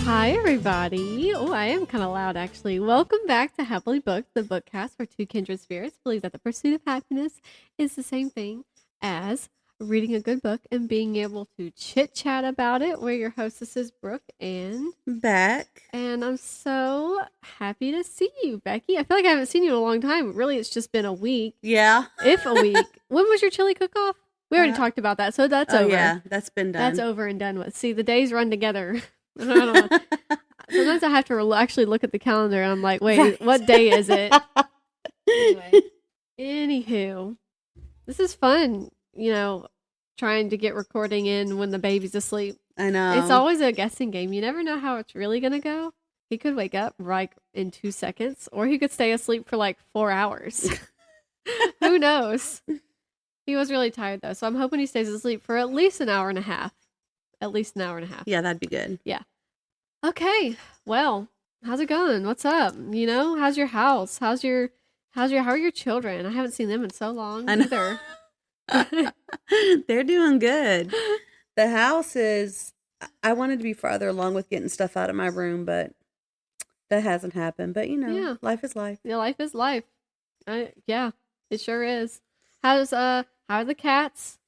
Hi, everybody. Oh, I am kind of loud, actually. Welcome back to Happily Booked, the bookcast where two kindred spirits believe that the pursuit of happiness is the same thing as reading a good book and being able to chit-chat about it. We're your hostesses, Brooke and Back. And I'm so happy to see you, Becky. I feel like I haven't seen you in a long time. Really, it's just been a week. Yeah. If a week. When was your chili cook-off? We already talked about that, so that's over. Yeah, that's been done. That's over and done with. See, the days run together. I don't know. Sometimes I have to actually look at the calendar and I'm like, wait, right. What day is it? Anyway. Anywho, this is fun, trying to get recording in when the baby's asleep. I know. It's always a guessing game. You never know how it's really going to go. He could wake up right in 2 seconds, or he could stay asleep for like 4 hours. Who knows? He was really tired, though, so I'm hoping he stays asleep for at least an hour and a half. At least an hour and a half. Yeah, that'd be good. Yeah. Okay. Well, how's it going? What's up? How's your house? how are your children? I haven't seen them in so long either. They're doing good. The house is, I wanted to be farther along with getting stuff out of my room, but that hasn't happened. But yeah. Life is life. Yeah, life is life. Yeah, it sure is. How are the cats?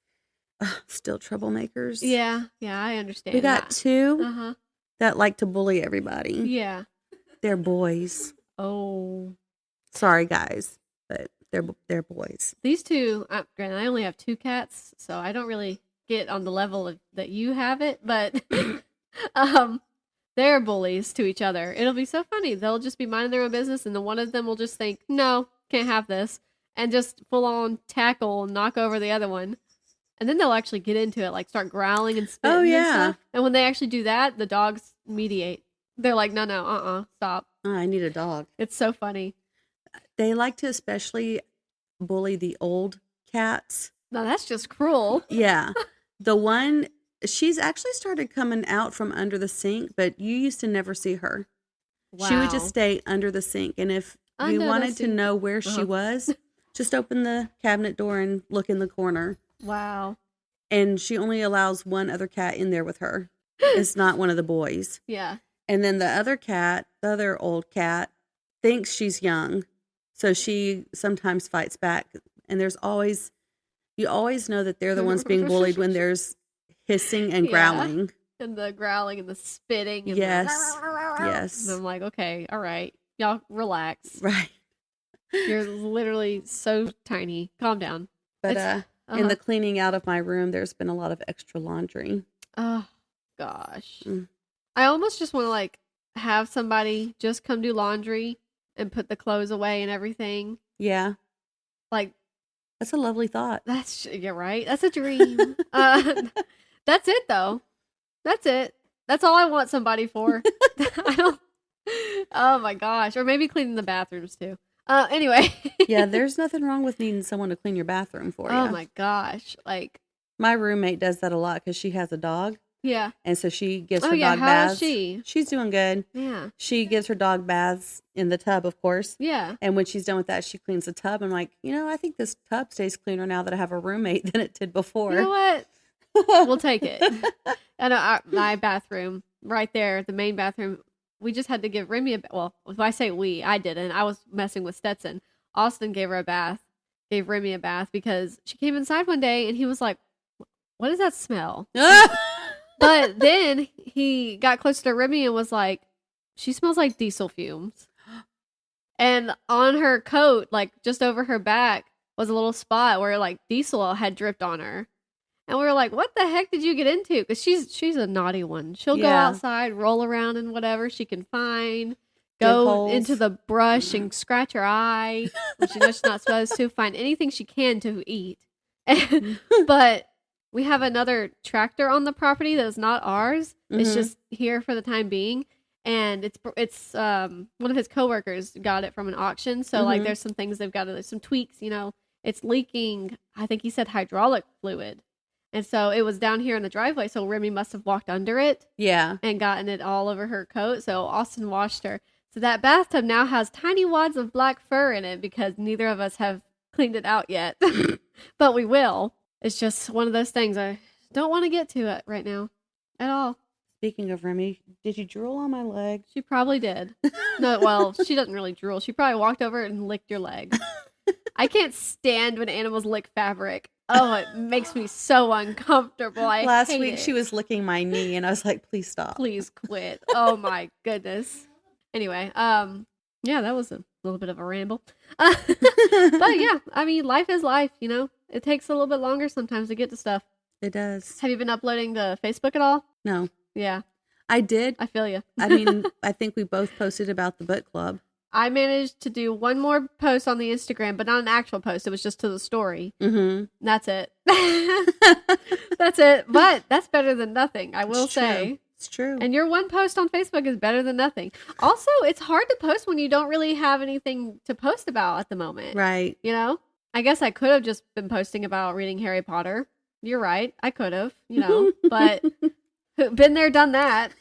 Still troublemakers. Yeah, I understand. We got two that like to bully everybody. Yeah. They're boys. Oh. Sorry, guys, but they're boys. These two, granted, I only have 2 cats, so I don't really get on the level that you have it, but they're bullies to each other. It'll be so funny. They'll just be minding their own business, and then one of them will just think, no, can't have this, and just full on tackle and knock over the other one. And then they'll actually get into it, like start growling and spitting and stuff. And when they actually do that, the dogs mediate. They're like, no, stop. I need a dog. It's so funny. They like to especially bully the old cats. No, that's just cruel. Yeah. The one, she's actually started coming out from under the sink, but you used to never see her. Wow. She would just stay under the sink. And if we wanted to know where she was, just open the cabinet door and look in the corner. Wow. And she only allows one other cat in there with her. It's not one of the boys. Yeah. And then the other cat, the other old cat, thinks she's young. So she sometimes fights back. And you always know that they're the ones being bullied when there's hissing and growling. And the growling and the spitting. And yes. And I'm like, okay, all right. Y'all relax. Right. You're literally so tiny. Calm down. But in the cleaning out of my room, there's been a lot of extra laundry. Oh, gosh. I almost just want to have somebody just come do laundry and put the clothes away and everything. Yeah. That's a lovely thought. You're right. That's a dream. That's it, though. That's it. That's all I want somebody for. Oh, my gosh. Or maybe cleaning the bathrooms, too. Anyway. Yeah, there's nothing wrong with needing someone to clean your bathroom for you. Oh my gosh. My roommate does that a lot because she has a dog. Yeah. And so she gives her dog baths. How is she? She's doing good. Yeah. She gives her dog baths in the tub, of course. Yeah. And when she's done with that, she cleans the tub. I'm like, I think this tub stays cleaner now that I have a roommate than it did before. You know what? We'll take it. I know my bathroom right there, the main bathroom. We just had to give Remy if I say we, I didn't. I was messing with Stetson. Austin gave Remy a bath because she came inside one day and he was like, what does that smell? But then he got closer to Remy and was like, she smells like diesel fumes. And on her coat, just over her back, was a little spot where diesel had dripped on her. And we were like, what the heck did you get into? Because she's a naughty one. She'll go outside, roll around and whatever she can find, go into the brush and scratch her eye when she knows she's not supposed to, find anything she can to eat. But we have another tractor on the property that is not ours. It's just here for the time being. And it's one of his coworkers got it from an auction. So there's some things they've got, some tweaks, it's leaking, I think he said hydraulic fluid. And so it was down here in the driveway. So Remy must have walked under it. Yeah. And gotten it all over her coat. So Austin washed her. So that bathtub now has tiny wads of black fur in it because neither of us have cleaned it out yet. But we will. It's just one of those things I don't want to get to it right now at all. Speaking of Remy, did you drool on my leg? She probably did. No, well, she doesn't really drool. She probably walked over and licked your leg. I can't stand when animals lick fabric. Oh, it makes me so uncomfortable. Last week she was licking my knee, and I was like, "Please stop. Please quit." Oh my goodness. Anyway, yeah, that was a little bit of a ramble. But yeah, I mean, life is life. You know, it takes a little bit longer sometimes to get to stuff. It does. Have you been uploading to Facebook at all? No. Yeah. I did. I feel you. I mean, I think we both posted about the book club. I managed to do one more post on the Instagram, but not an actual post. It was just to the story. Mm-hmm. That's it. That's it. But that's better than nothing, I will say. It's true. And your one post on Facebook is better than nothing. Also, it's hard to post when you don't really have anything to post about at the moment. Right. You know? I guess I could have just been posting about reading Harry Potter. You're right. I could have, you know, but been there, done that.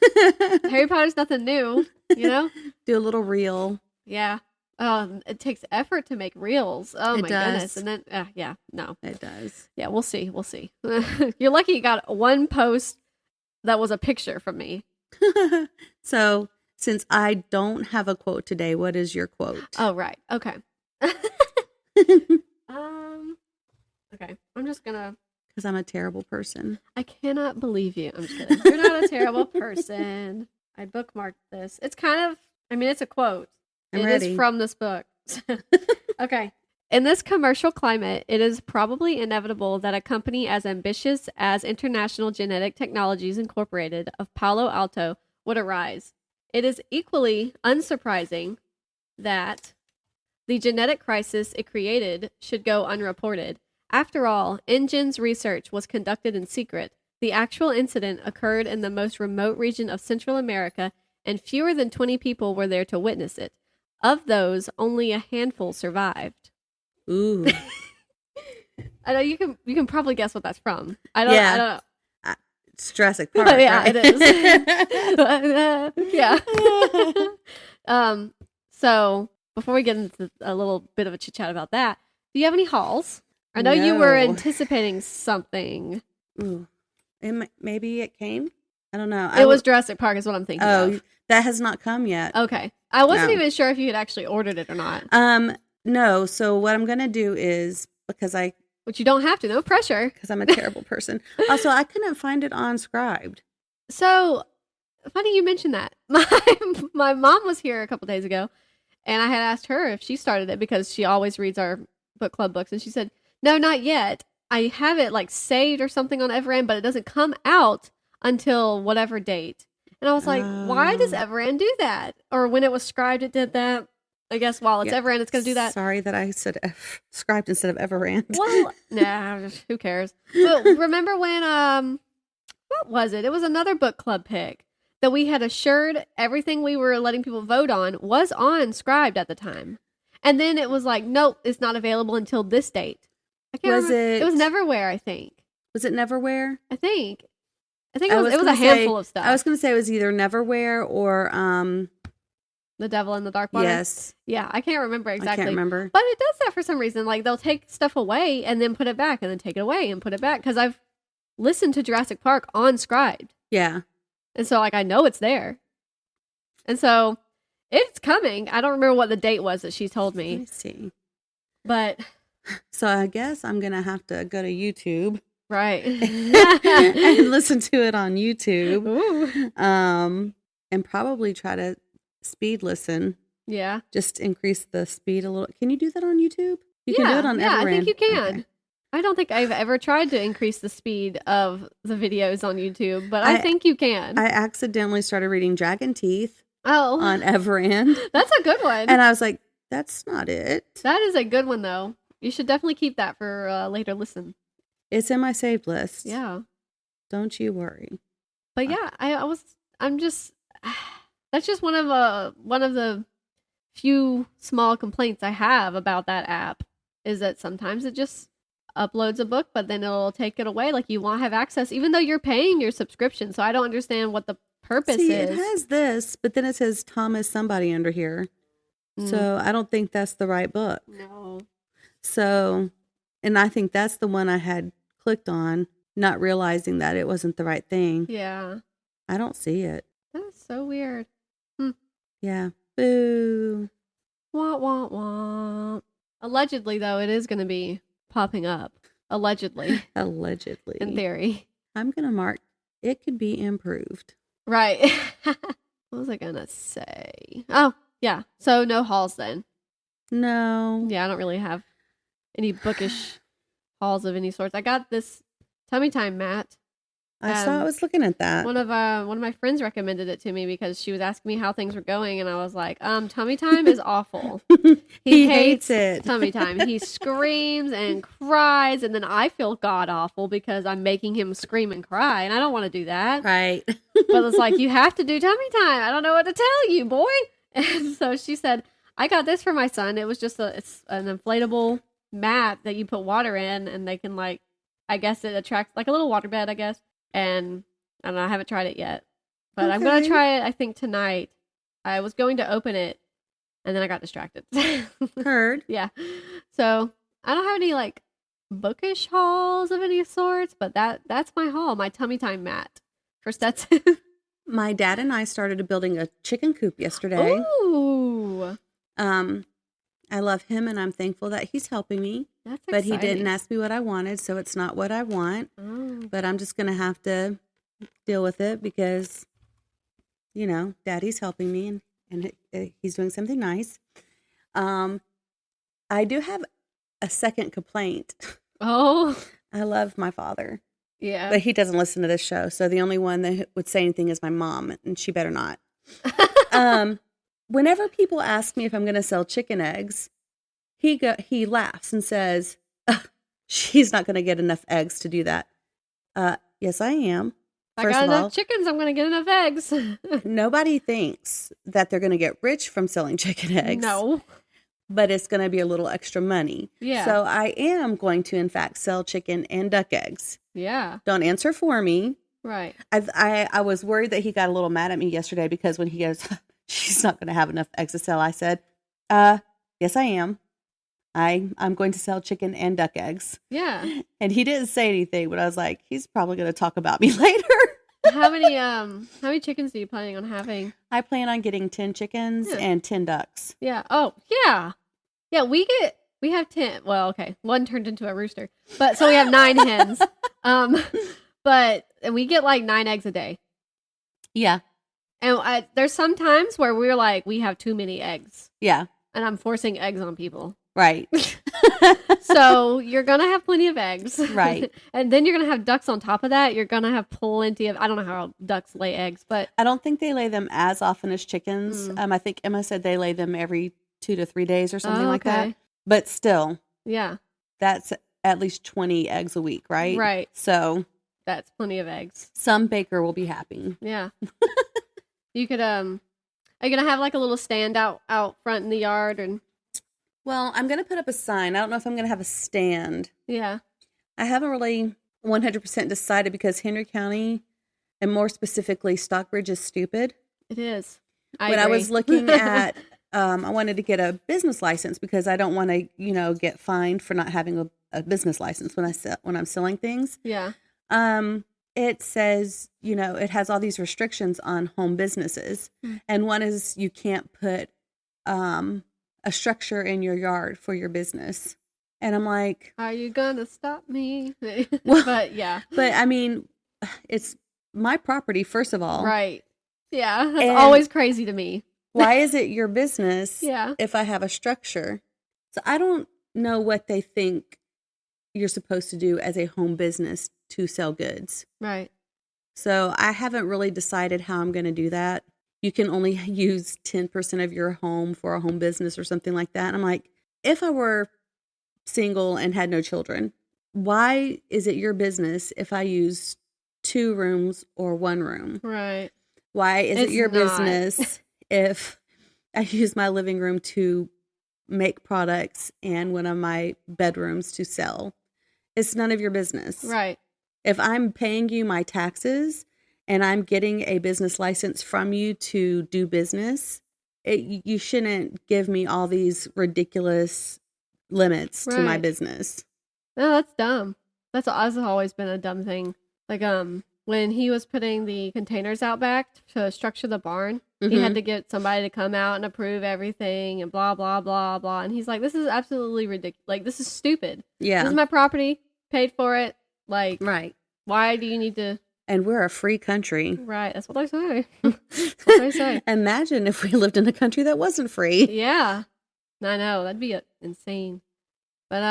Harry Potter's nothing new, you know? Do a little reel. Yeah. It takes effort to make reels. Oh, my goodness. And then, yeah, no. It does. Yeah, we'll see. We'll see. You're lucky you got one post that was a picture from me. So, since I don't have a quote today, what is your quote? Oh, right. Okay. Okay. I'm just gonna... Because I'm a terrible person. I cannot believe you. I'm just kidding. You're not a terrible person. I bookmarked this. It's kind of... I mean, it's a quote. I'm ready. It is from this book. Okay. In this commercial climate, it is probably inevitable that a company as ambitious as International Genetic Technologies Incorporated of Palo Alto would arise. It is equally unsurprising that the genetic crisis it created should go unreported. After all, InGen's research was conducted in secret. The actual incident occurred in the most remote region of Central America, and fewer than 20 people were there to witness it. Of those, only a handful survived. Ooh. I know you can probably guess what that's from. I don't know. It's Jurassic Park. Yeah, right? It is. Yeah. So before we get into a little bit of a chit chat about that, do you have any hauls? I know you were anticipating something. Ooh. Maybe it came? I don't know. It was Jurassic Park is what I'm thinking of. That has not come yet. Okay. I wasn't even sure if you had actually ordered it or not. No. So what I'm going to do is, Which you don't have to, no pressure. Because I'm a terrible person. Also, I couldn't find it on Scribed. So, funny you mentioned that. My mom was here a couple days ago, and I had asked her if she started it because she always reads our book club books, and she said, no, not yet. I have it like saved or something on Everand, but it doesn't come out until whatever date. And I was like, why does Everand do that? Or when it was Scribed, it did that. I guess while it's Everand, it's going to do that. Sorry that I said Scribed instead of Everand. Well, nah, who cares? But remember when, what was it? It was another book club pick that we had assured everything we were letting people vote on was on Scribed at the time. And then it was like, nope, it's not available until this date. I can't remember. It was Neverwhere, I think. Was it Neverwhere? I think it was a handful of stuff. I was going to say it was either Neverwhere or The Devil in the Dark Water. Yes. Yeah, I can't remember exactly. I can't remember. But it does that for some reason. Like they'll take stuff away and then put it back and then take it away and put it back. Because I've listened to Jurassic Park on Scribed. Yeah. And so like I know it's there. And so it's coming. I don't remember what the date was that she told me. Let me see. But so I guess I'm going to have to go to YouTube. Right. And listen to it on YouTube. Ooh. And probably try to speed listen. Yeah. Just increase the speed a little. Can you do that on YouTube? You can do it on Everand. Yeah, I think you can. Okay. I don't think I've ever tried to increase the speed of the videos on YouTube, but I think you can. I accidentally started reading Dragon Teeth on Everand. That's a good one. And I was like, that's not it. That is a good one, though. You should definitely keep that for later listen. It's in my saved list. Yeah. Don't you worry. But yeah, I'm just, that's just one of the few small complaints I have about that app is that sometimes it just uploads a book, but then it'll take it away. Like you won't have access, even though you're paying your subscription. So I don't understand what the purpose is. It has this, but then it says Thomas somebody under here. So I don't think that's the right book. No. So, and I think that's the one I had clicked on, not realizing that it wasn't the right thing. Yeah. I don't see it. That's so weird. Yeah. Boo. Wah, wah, wah. Allegedly, though, it is going to be popping up. Allegedly. Allegedly. In theory. I'm going to mark it could be improved. Right. What was I going to say? Oh, yeah. So no hauls then. No. Yeah, I don't really have any bookish hauls of any sorts. I got this Tummy Time mat. I was looking at that. One of my friends recommended it to me because she was asking me how things were going, and I was like, Tummy Time is awful. He hates it. Tummy Time. He screams and cries, and then I feel god awful because I'm making him scream and cry, and I don't want to do that. Right. But it's like, you have to do Tummy Time. I don't know what to tell you, boy. And so she said, I got this for my son. It was just it's an inflatable mat that you put water in, and they can, like, I guess it attracts like a little water bed, I guess. And I don't know, I haven't tried it yet. But I'm going to try it, I think, tonight. I was going to open it, and then I got distracted. Heard. Yeah. So I don't have any, like, bookish hauls of any sorts, but that's my haul, my Tummy Time mat for Stetson. My dad and I started building a chicken coop yesterday. Ooh. I love him, and I'm thankful that he's helping me. That's but exciting. he didn't ask me what I wanted, so it's not what I want. Oh. But I'm just going to have to deal with it because, you know, Daddy's helping me, and he's doing something nice. I do have a second complaint. Oh. I love my father. Yeah. But he doesn't listen to this show, so the only one that would say anything is my mom, and she better not. Whenever people ask me if I'm going to sell chicken eggs, he laughs and says, she's not going to get enough eggs to do that. Yes, I am. If I got enough chickens, I'm going to get enough eggs. Nobody thinks that they're going to get rich from selling chicken eggs. No. But it's going to be a little extra money. Yeah. So I am going to, in fact, sell chicken and duck eggs. Yeah. Don't answer for me. Right. I was worried that he got a little mad at me yesterday because when he goes, she's not going to have enough eggs to sell, I said, yes, I am. I'm going to sell chicken and duck eggs. Yeah. And he didn't say anything, but I was like, he's probably going to talk about me later. How many chickens are you planning on having? I plan on getting 10 chickens and 10 ducks. Yeah. Oh, yeah. Yeah, we have 10. Well, okay. One turned into a rooster. But so we have 9 hens. But we get like 9 eggs a day. Yeah. And there's some times where we're like, we have too many eggs. Yeah. And I'm forcing eggs on people. Right. So you're going to have plenty of eggs. Right. And then you're going to have ducks on top of that. You're going to have plenty of, I don't know how ducks lay eggs, but. I don't think they lay them as often as chickens. I think Emma said they lay them every 2 to 3 days or something like that. But still. Yeah. That's at least 20 eggs a week, right? Right. So. That's plenty of eggs. Some baker will be happy. Yeah. You could, are you going to have like a little stand out front in the yard? And well, I'm going to put up a sign. I don't know if I'm going to have a stand. Yeah. I haven't really 100% decided because Henry County, and more specifically Stockbridge, is stupid. It is. When I was looking at, I wanted to get a business license because I don't want to, get fined for not having a business license when I'm selling things. Yeah. It says, it has all these restrictions on home businesses. And one is you can't put a structure in your yard for your business. And I'm like, are you going to stop me? Well, but yeah. But I mean, it's my property, first of all. Right. Yeah. That's always crazy to me. Why is it your business Yeah. if I have a structure? So I don't know what they think you're supposed to do as a home business to sell goods. Right. So I haven't really decided how I'm going to do that. You can only use 10% of your home for a home business or something like that. And I'm like, if I were single and had no children, why is it your business if I use 2 rooms or 1 room? Right. Why is it your business if I use my living room to make products and one of my bedrooms to sell? It's none of your business. Right. If I'm paying you my taxes and I'm getting a business license from you to do business, you shouldn't give me all these ridiculous limits to my business. No, that's dumb. That's always been a dumb thing. Like, when he was putting the containers out back to structure the barn, he had to get somebody to come out and approve everything and blah, blah, blah, blah. And he's like, this is absolutely ridiculous. Like, this is stupid. Yeah. This is my property. Paid for it. Like, right. Why do you need to? And we're a free country. Right. That's what I say. That's what I say. Imagine if we lived in a country that wasn't free. Yeah. I know. That'd be insane. But,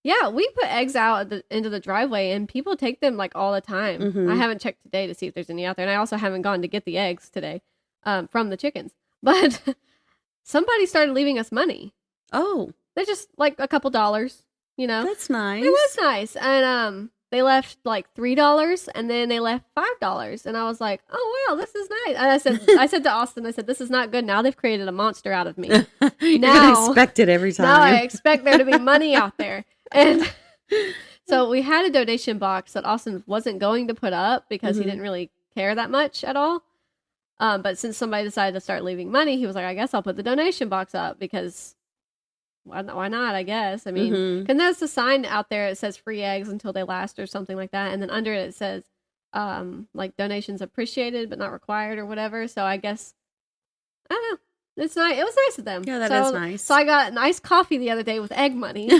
yeah, we put eggs out into the driveway, and people take them, like, all the time. Mm-hmm. I haven't checked today to see if there's any out there, and I also haven't gone to get the eggs today from the chickens. But somebody started leaving us money. Oh. They're just, like, a couple dollars, you know? That's nice. It was nice. And they left, like, $3, and then they left $5. And I was like, oh, wow, this is nice. And I said to Austin, I said, this is not good. Now they've created a monster out of me. You're going to expect it every time. Now I expect there to be money out there. And so we had a donation box that Austin wasn't going to put up because he didn't really care that much at all. But since somebody decided to start leaving money, he was like, I guess I'll put the donation box up because why not, I guess. I mean, and there's a sign out there that says free eggs until they last or something like that. And then under it says, like, donations appreciated but not required or whatever. So I guess, I don't know. It's nice. It was nice of them. Yeah, that is nice. So I got a nice coffee the other day with egg money.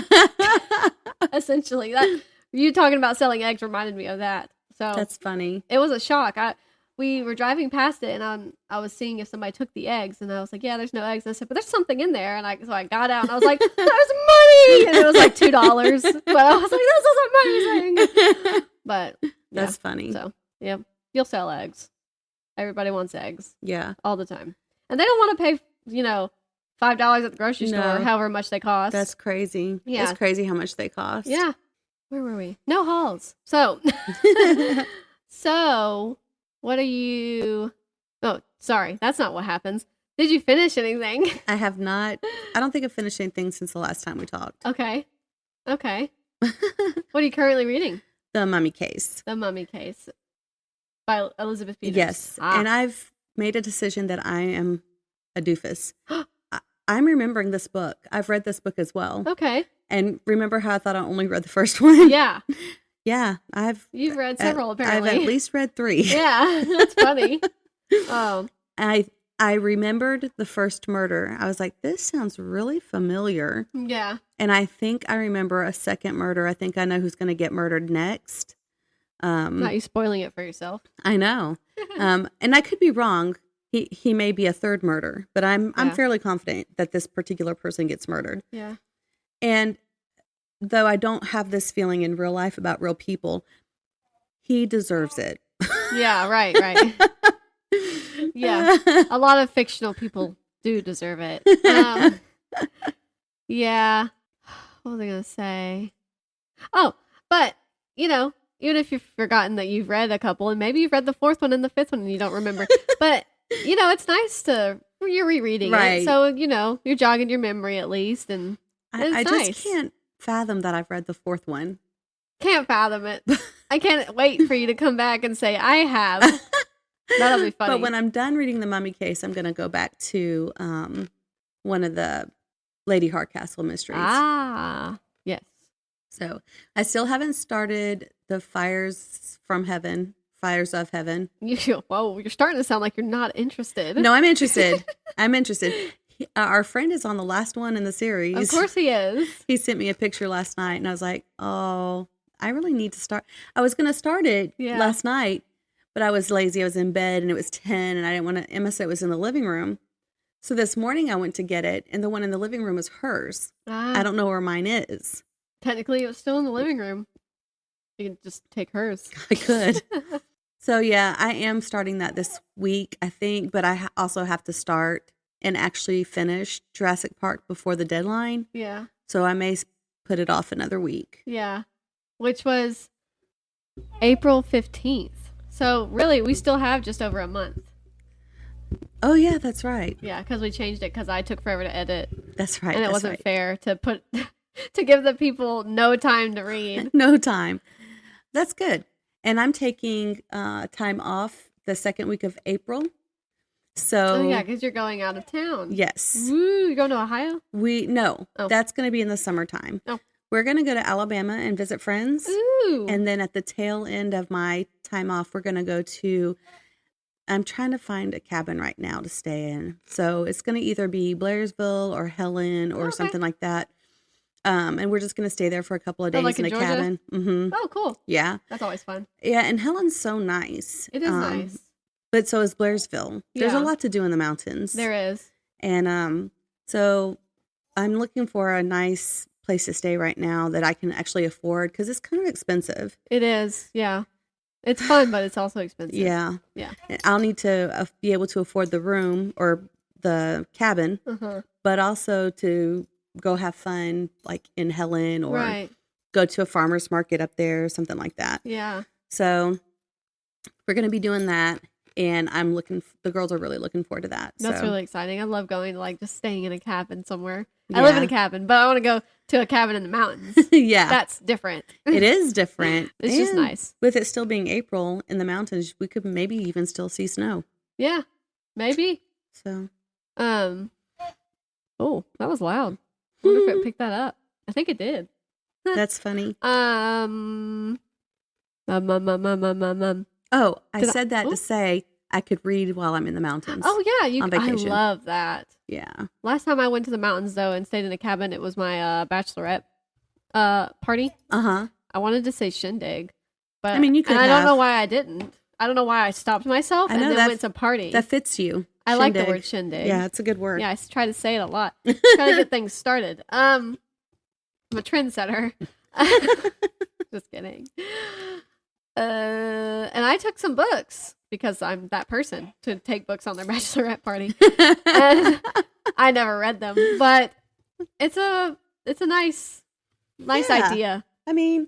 Essentially, that you talking about selling eggs reminded me of that. So that's funny. It was a shock. We were driving past it, and I was seeing if somebody took the eggs, and I was like, "Yeah, there's no eggs." And I said, "But there's something in there." And so I got out, and I was like, "There's money!" And it was like $2. But I was like, "This is amazing!" But yeah, that's funny. So yeah, you'll sell eggs. Everybody wants eggs. Yeah, all the time. And they don't want to pay, $5 at the grocery store, however much they cost. That's crazy. Yeah. It's crazy how much they cost. Yeah. Where were we? No hauls. So, what are you... Oh, sorry. That's not what happens. Did you finish anything? I have not. I don't think I've finished anything since the last time we talked. Okay. What are you currently reading? The Mummy Case. The Mummy Case by Elizabeth Peters. Yes. And I've made a decision that I am a doofus. I'm remembering this book. I've read this book as well. Okay. And remember how I thought I only read the first one? Yeah. Yeah. You've read several, apparently. I've at least read 3. Yeah. That's funny. Oh. I remembered the first murder. I was like, this sounds really familiar. Yeah. And I think I remember a second murder. I think I know who's going to get murdered next. Not you spoiling it for yourself. I know. And I could be wrong. He may be a third murder, but I'm fairly confident that this particular person gets murdered. Yeah. And though I don't have this feeling in real life about real people, he deserves it. Yeah, right. Yeah. A lot of fictional people do deserve it. Yeah. What was I going to say? Oh, but, even if you've forgotten that you've read a couple, and maybe you've read the 4th one and the 5th one and you don't remember, but, it's nice you're rereading it. So, you're jogging your memory at least. And I nice. just can't fathom that I've read the 4th one. Can't fathom it. I can't wait for you to come back and say, I have. That'll be funny. But when I'm done reading the Mummy Case, I'm going to go back to one of the Lady Hardcastle mysteries. Ah, yes. So I still haven't started the Fires of Heaven. Whoa, you're starting to sound like you're not interested. No, I'm interested. Our friend is on the last one in the series. Of course he is. He sent me a picture last night, and I was like, oh, I really need to start. I was going to start it last night, but I was lazy. I was in bed, and it was 10, and I didn't want to. Emma said it was in the living room. So this morning I went to get it, and the one in the living room was hers. I don't know where mine is. Technically, it was still in the living room. You can just take hers. I could. So, yeah, I am starting that this week, I think. But I also have to start and actually finish Jurassic Park before the deadline. Yeah. So I may put it off another week. Yeah. Which was April 15th. So, really, we still have just over a month. Oh, yeah, that's right. Yeah, because we changed it because I took forever to edit. That's right. And it wasn't fair to put... to give the people no time to read. No time. That's good. And I'm taking time off the second week of April. So yeah, because you're going out of town. Yes. Woo, you're going to Ohio? No, that's going to be in the summertime. Oh. We're going to go to Alabama and visit friends. Ooh. And then at the tail end of my time off, we're going to go to, I'm trying to find a cabin right now to stay in. So it's going to either be Blairsville or Helen or something like that. And we're just going to stay there for a couple of days in a cabin. Mm-hmm. Oh, cool. Yeah. That's always fun. Yeah. And Helen's so nice. It is nice. But so is Blairsville. There's a lot to do in the mountains. There is. And so I'm looking for a nice place to stay right now that I can actually afford because it's kind of expensive. It is. Yeah. It's fun, but it's also expensive. Yeah. Yeah. I'll need to be able to afford the room or the cabin, but also to go have fun like in Helen or go to a farmer's market up there or something like that. Yeah. So we're going to be doing that. And the girls are really looking forward to that. That's really exciting. I love going to like just staying in a cabin somewhere. I live in a cabin, but I want to go to a cabin in the mountains. Yeah. That's different. It is different. It's just nice. With it still being April in the mountains, we could maybe even still see snow. Yeah, maybe. So. Oh, that was loud. I wonder if it picked that up. I think it did. That's funny. Oh, I said that to say I could read while I'm in the mountains. Oh, yeah. On vacation. I love that. Yeah. Last time I went to the mountains, though, and stayed in a cabin, it was my bachelorette party. Uh-huh. I wanted to say shindig. But I mean, you could I don't know why I didn't. I don't know why I stopped myself and then went to party. That fits you. I like the word shindig. Yeah, it's a good word. Yeah, I try to say it a lot. Try to get things started. I'm a trendsetter. Just kidding. And I took some books because I'm that person to take books on their bachelorette party. And I never read them, but it's a nice idea. I mean,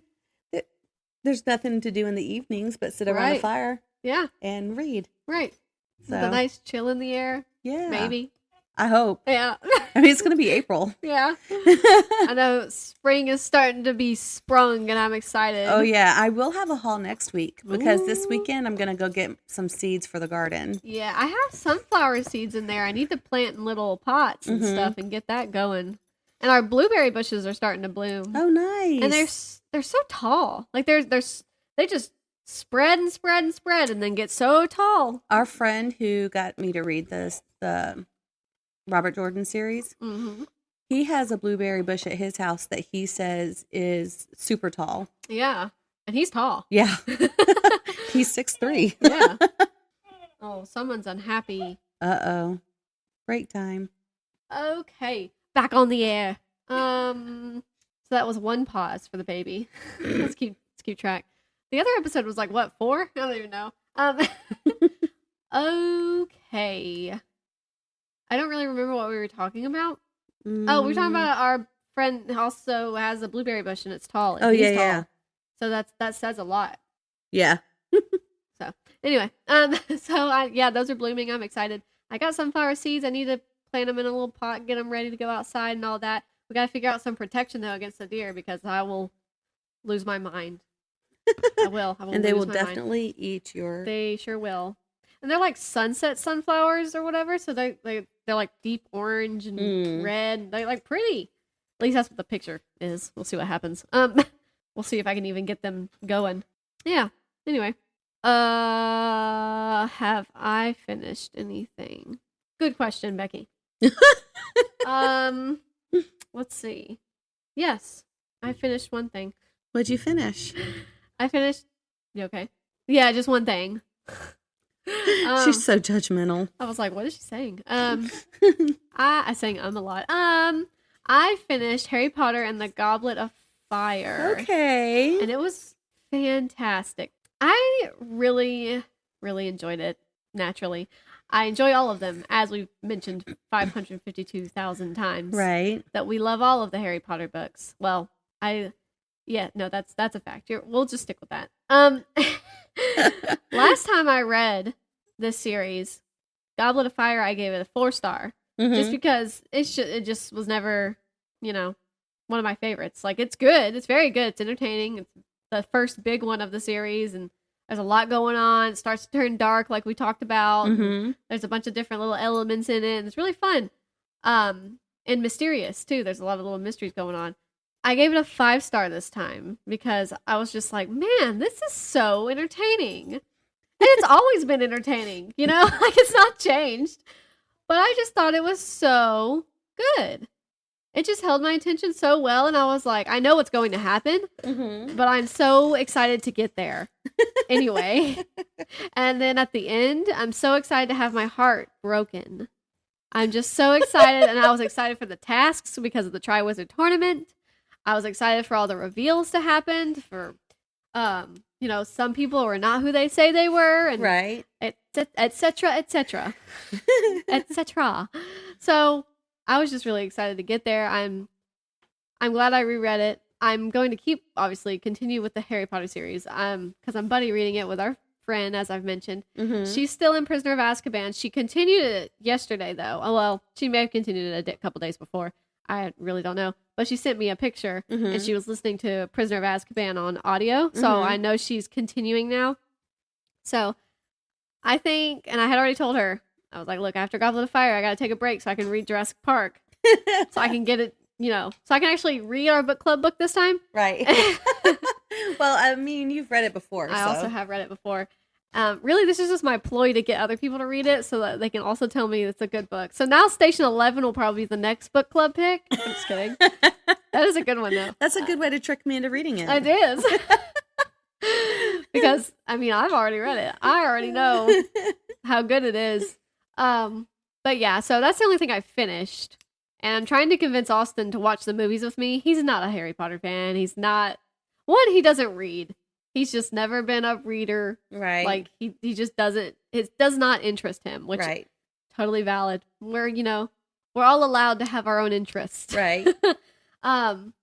there's nothing to do in the evenings but sit around a fire. Yeah. And read. Right. So. With a nice chill in the air. Yeah. Maybe. I hope. Yeah. I mean, it's going to be April. Yeah. I know spring is starting to be sprung and I'm excited. Oh, yeah. I will have a haul next week because this weekend I'm going to go get some seeds for the garden. Yeah. I have sunflower seeds in there. I need to plant in little pots and stuff and get that going. And our blueberry bushes are starting to bloom. Oh, nice. And they're so tall. Like they just spread and spread and spread and then get so tall. Our friend who got me to read the Robert Jordan series, he has a blueberry bush at his house that he says is super tall. Yeah. And he's tall. Yeah. He's 6'3". Yeah. Oh, someone's unhappy. Uh-oh. Break time. Okay. Back on the air. So that was one pause for the baby. Let's keep track. The other episode was like, what, 4? I don't even know. Okay. I don't really remember what we were talking about. Oh, we were talking about our friend also has a blueberry bush and it's tall. And he's tall. Yeah. So that says a lot. Yeah. So anyway, those are blooming. I'm excited. I got sunflower seeds. I need to plant them in a little pot, get them ready to go outside and all that. We got to figure out some protection though against the deer because I will lose my mind. I will. And they will definitely eat your. They sure will. And they're like sunset sunflowers or whatever. So they're like deep orange and red. They're like pretty. At least that's what the picture is. We'll see what happens. We'll see if I can even get them going. Yeah. Anyway. Have I finished anything? Good question, Becky. Let's see. Yes. I finished one thing. What'd you finish? I finished. You okay? Yeah, just one thing. She's so judgmental. I was like, what is she saying? I sang a lot. I finished Harry Potter and the Goblet of Fire. Okay. And it was fantastic. I really, really enjoyed it, naturally. I enjoy all of them, as we've mentioned 552,000 times. Right. That we love all of the Harry Potter books. Well, that's a fact. We'll just stick with that. Last time I read this series, Goblet of Fire, I gave it a 4-star. Just because it just was never, one of my favorites. Like, it's good. It's very good. It's entertaining. It's the first big one of the series, and there's a lot going on. It starts to turn dark, like we talked about. There's a bunch of different little elements in it, and it's really fun. And mysterious, too. There's a lot of little mysteries going on. I gave it a 5-star this time because I was just like, man, this is so entertaining. And it's always been entertaining, you know? Like, it's not changed. But I just thought it was so good. It just held my attention so well, and I was like, I know what's going to happen, but I'm so excited to get there anyway. And then at the end, I'm so excited to have my heart broken. I'm just so excited, and I was excited for the tasks because of the Triwizard Tournament. I was excited for all the reveals to happen, for, you know, some people were not who they say they were, and right, etc., etc., etc. So I was just really excited to get there. I'm glad I reread it. I'm going to continue with the Harry Potter series. Because I'm buddy reading it with our friend, as I've mentioned. She's still in Prisoner of Azkaban. She continued it yesterday, though. Oh, well, she may have continued it a couple days before. I really don't know. But she sent me a picture, and she was listening to Prisoner of Azkaban on audio. So I know she's continuing now. So I think, and I had already told her, I was like, look, after Goblet of Fire, I got to take a break so I can read Jurassic Park. So I can get it, you know, so I can actually read our book club book this time. Right. Well, I mean, you've read it before. I also have read it before. Really, this is just my ploy to get other people to read it so that they can also tell me it's a good book. So now Station 11 will probably be the next book club pick. I'm just kidding. That is a good one, though. That's a good way to trick me into reading it. It is. Because, I mean, I've already read it. I already know how good it is. But yeah, so that's the only thing I finished. And I'm trying to convince Austin to watch the movies with me. He's not a Harry Potter fan. He's not. One, he doesn't read. He's just never been a reader. Right. Like, he just doesn't. It does not interest him, which is totally valid. We're, you know, we're all allowed to have our own interests. Right. But I'm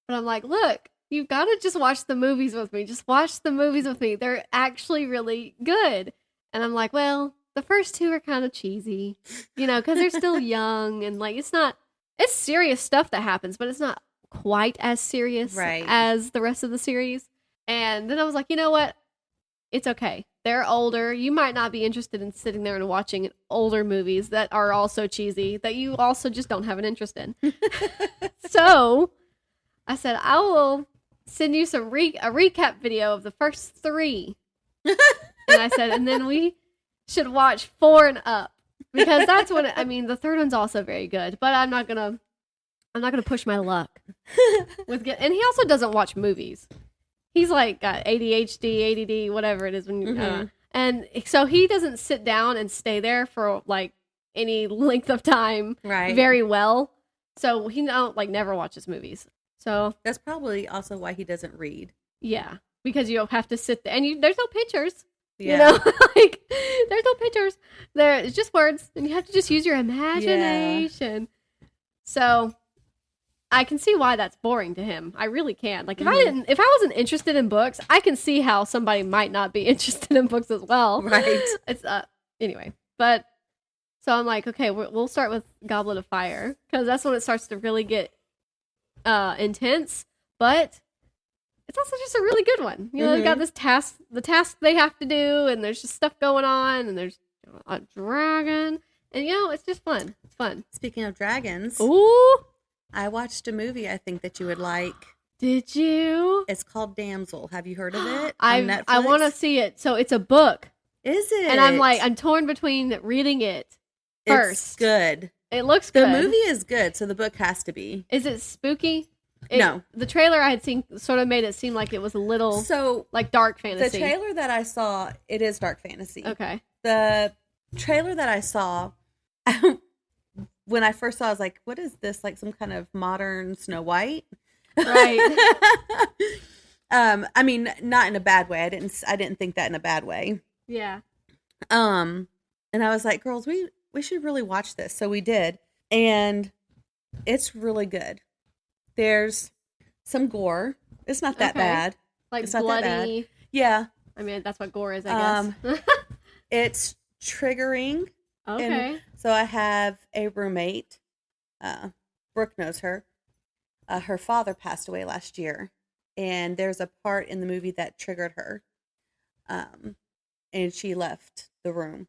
like, look, you've got to just watch the movies with me. Just watch the movies with me. They're actually really good. And I'm like, well, the first two are kind of cheesy, you know, because they're still young and like it's serious stuff that happens, but it's not quite as serious as the rest of the series. And then I was like, you know what? It's okay. They're older. You might not be interested in sitting there and watching older movies that are also cheesy that you also just don't have an interest in. So I said, I will send you a recap video of the first 3. And I said, and then we should watch 4 and up because that's what I mean. The third one's also very good, but I'm not gonna push my luck with and he also doesn't watch movies. He's like got ADHD, ADD, whatever it is when you and so he doesn't sit down and stay there for like any length of time very well. So he never watches movies. So that's probably also why he doesn't read. Yeah, because you have to sit there and there's no pictures. Yeah. You know, like there's no pictures. It's just words, and you have to just use your imagination. Yeah. So I can see why that's boring to him. I really can. Like if I wasn't interested in books, I can see how somebody might not be interested in books as well. Right. It's anyway, but so I'm like, okay, we'll start with Goblet of Fire because that's when it starts to really get intense, but it's also just a really good one. You know, they got the task they have to do, and there's just stuff going on, and there's a dragon, and you know, it's just fun. It's fun. Speaking of dragons, I watched a movie I think that you would like. Did you? It's called Damsel. Have you heard of it? I want to see it. So it's a book. Is it? And I'm torn between reading it first. It's good. It looks good. The movie is good, so the book has to be. Is it spooky? No. The trailer I had seen sort of made it seem like it was a little like dark fantasy. The trailer that I saw, it is dark fantasy. Okay. The trailer that I saw, when I first saw it, I was like, what is this? Like some kind of modern Snow White? Right. I mean, not in a bad way. I didn't think that in a bad way. Yeah. And I was like, girls, we should really watch this. So we did. And it's really good. There's some gore. It's not that bad. Like it's bloody. Not that bad. Yeah. I mean, that's what gore is, I guess. It's triggering. Okay. And so I have a roommate. Brooke knows her. Her father passed away last year. And there's a part in the movie that triggered her. And she left the room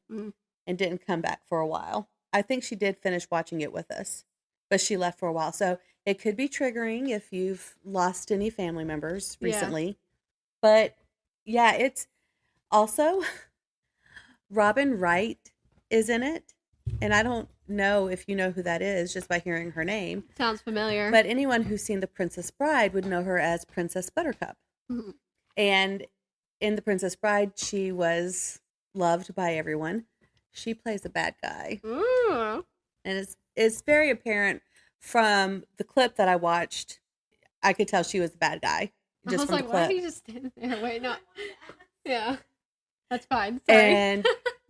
and didn't come back for a while. I think she did finish watching it with us, but she left for a while. So It could be triggering if you've lost any family members recently. Yeah. But yeah, it's also Robin Wright is in it. And I don't know if you know who that is just by hearing her name. Sounds familiar. But anyone who's seen The Princess Bride would know her as Princess Buttercup. Mm-hmm. And in The Princess Bride, she was loved by everyone. She plays a bad guy. Ooh. And it's very apparent from the clip that I watched. I could tell she was the bad guy. Just I was from like, the clip. why are you just standing there? Wait, no. Yeah. That's fine. Sorry. And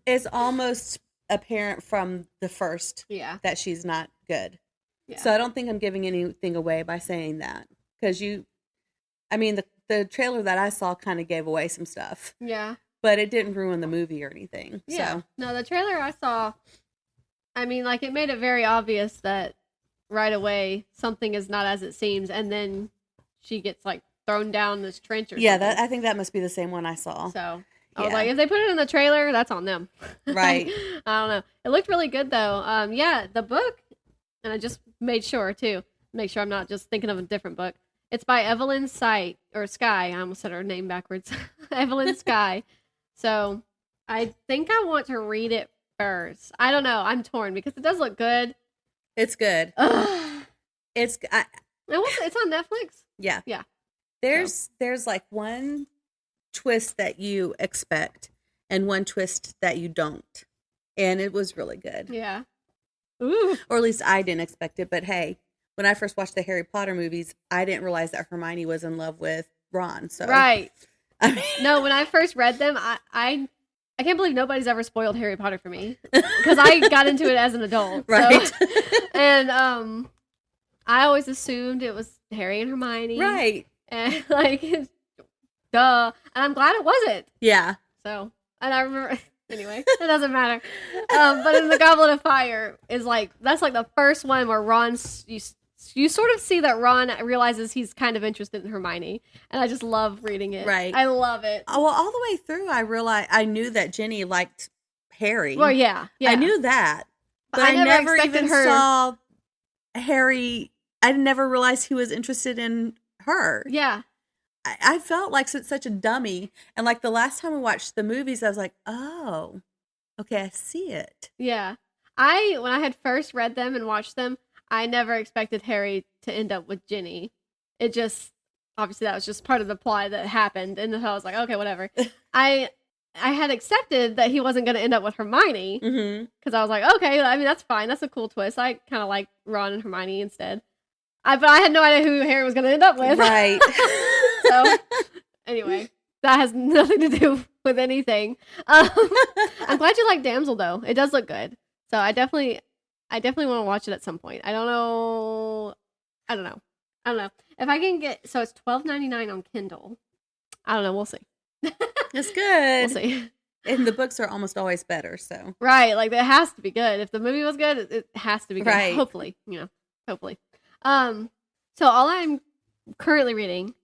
it's almost apparent from the first that she's not good. Yeah. So I don't think I'm giving anything away by saying that. Because the trailer that I saw kind of gave away some stuff. Yeah. But it didn't ruin the movie or anything. Yeah. So. No, the trailer I saw, it made it very obvious that right away something is not as it seems, and then she gets thrown down this trench or something. Yeah, I think that must be the same one I saw. So I was like, if they put it in the trailer, that's on them. Right. I don't know. It looked really good though. The book, and I just made sure too, make sure I'm not just thinking of a different book. It's by Evelyn Skye. I almost said her name backwards. Evelyn Skye. So I think I want to read it first. I don't know. I'm torn because it does look good. It's good. It's on Netflix. Yeah. Yeah. There's one twist that you expect and one twist that you don't. And it was really good. Yeah. Ooh. Or at least I didn't expect it. But hey, when I first watched the Harry Potter movies, I didn't realize that Hermione was in love with Ron. So right. No, when I first read them, I can't believe nobody's ever spoiled Harry Potter for me because I got into it as an adult. Right. So, and I always assumed it was Harry and Hermione. Right. And duh. And I'm glad it wasn't. Yeah. So, and I remember, anyway, it doesn't matter. But in the Goblet of Fire is that's the first one where you sort of see that Ron realizes he's kind of interested in Hermione, and I just love reading it. Right. I love it. Oh, well, all the way through, I knew that Ginny liked Harry. Well, yeah. I knew that, but I never even saw Harry. I never realized he was interested in her. Yeah. I felt like such a dummy, and the last time we watched the movies, I was like, oh, okay, I see it. Yeah. When I had first read them and watched them, I never expected Harry to end up with Ginny. It just, obviously that was just part of the plot that happened. And so I was like, okay, whatever. I had accepted that he wasn't going to end up with Hermione. Because I was like, okay, that's fine. That's a cool twist. I kind of like Ron and Hermione instead. But I had no idea who Harry was going to end up with. Right. So, anyway, that has nothing to do with anything. I'm glad you like Damsel, though. It does look good. So I definitely want to watch it at some point. I don't know. If I can get, so it's $12.99 on Kindle. I don't know. We'll see. It's good. We'll see. And the books are almost always better, so. Right. It has to be good. If the movie was good, it has to be good. Right. Hopefully. Hopefully. So all I'm currently reading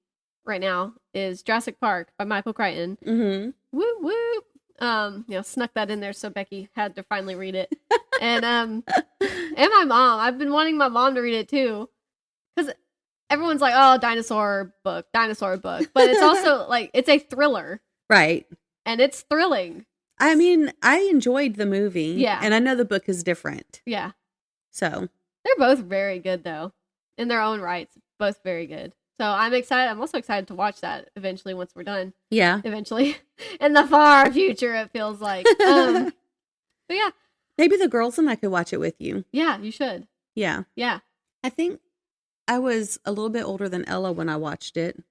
right now is Jurassic Park by Michael Crichton. Mm-hmm. Woo woo. Snuck that in there so Becky had to finally read it. And my mom. I've been wanting my mom to read it too. Because everyone's like, oh, dinosaur book. But it's also it's a thriller. Right. And it's thrilling. I enjoyed the movie. Yeah. And I know the book is different. Yeah. So. They're both very good though. In their own rights. Both very good. So I'm excited. I'm also excited to watch that eventually once we're done. Yeah. Eventually. In the far future, it feels like. But yeah. Maybe the girls and I could watch it with you. Yeah, you should. Yeah. Yeah. I think I was a little bit older than Ella when I watched it.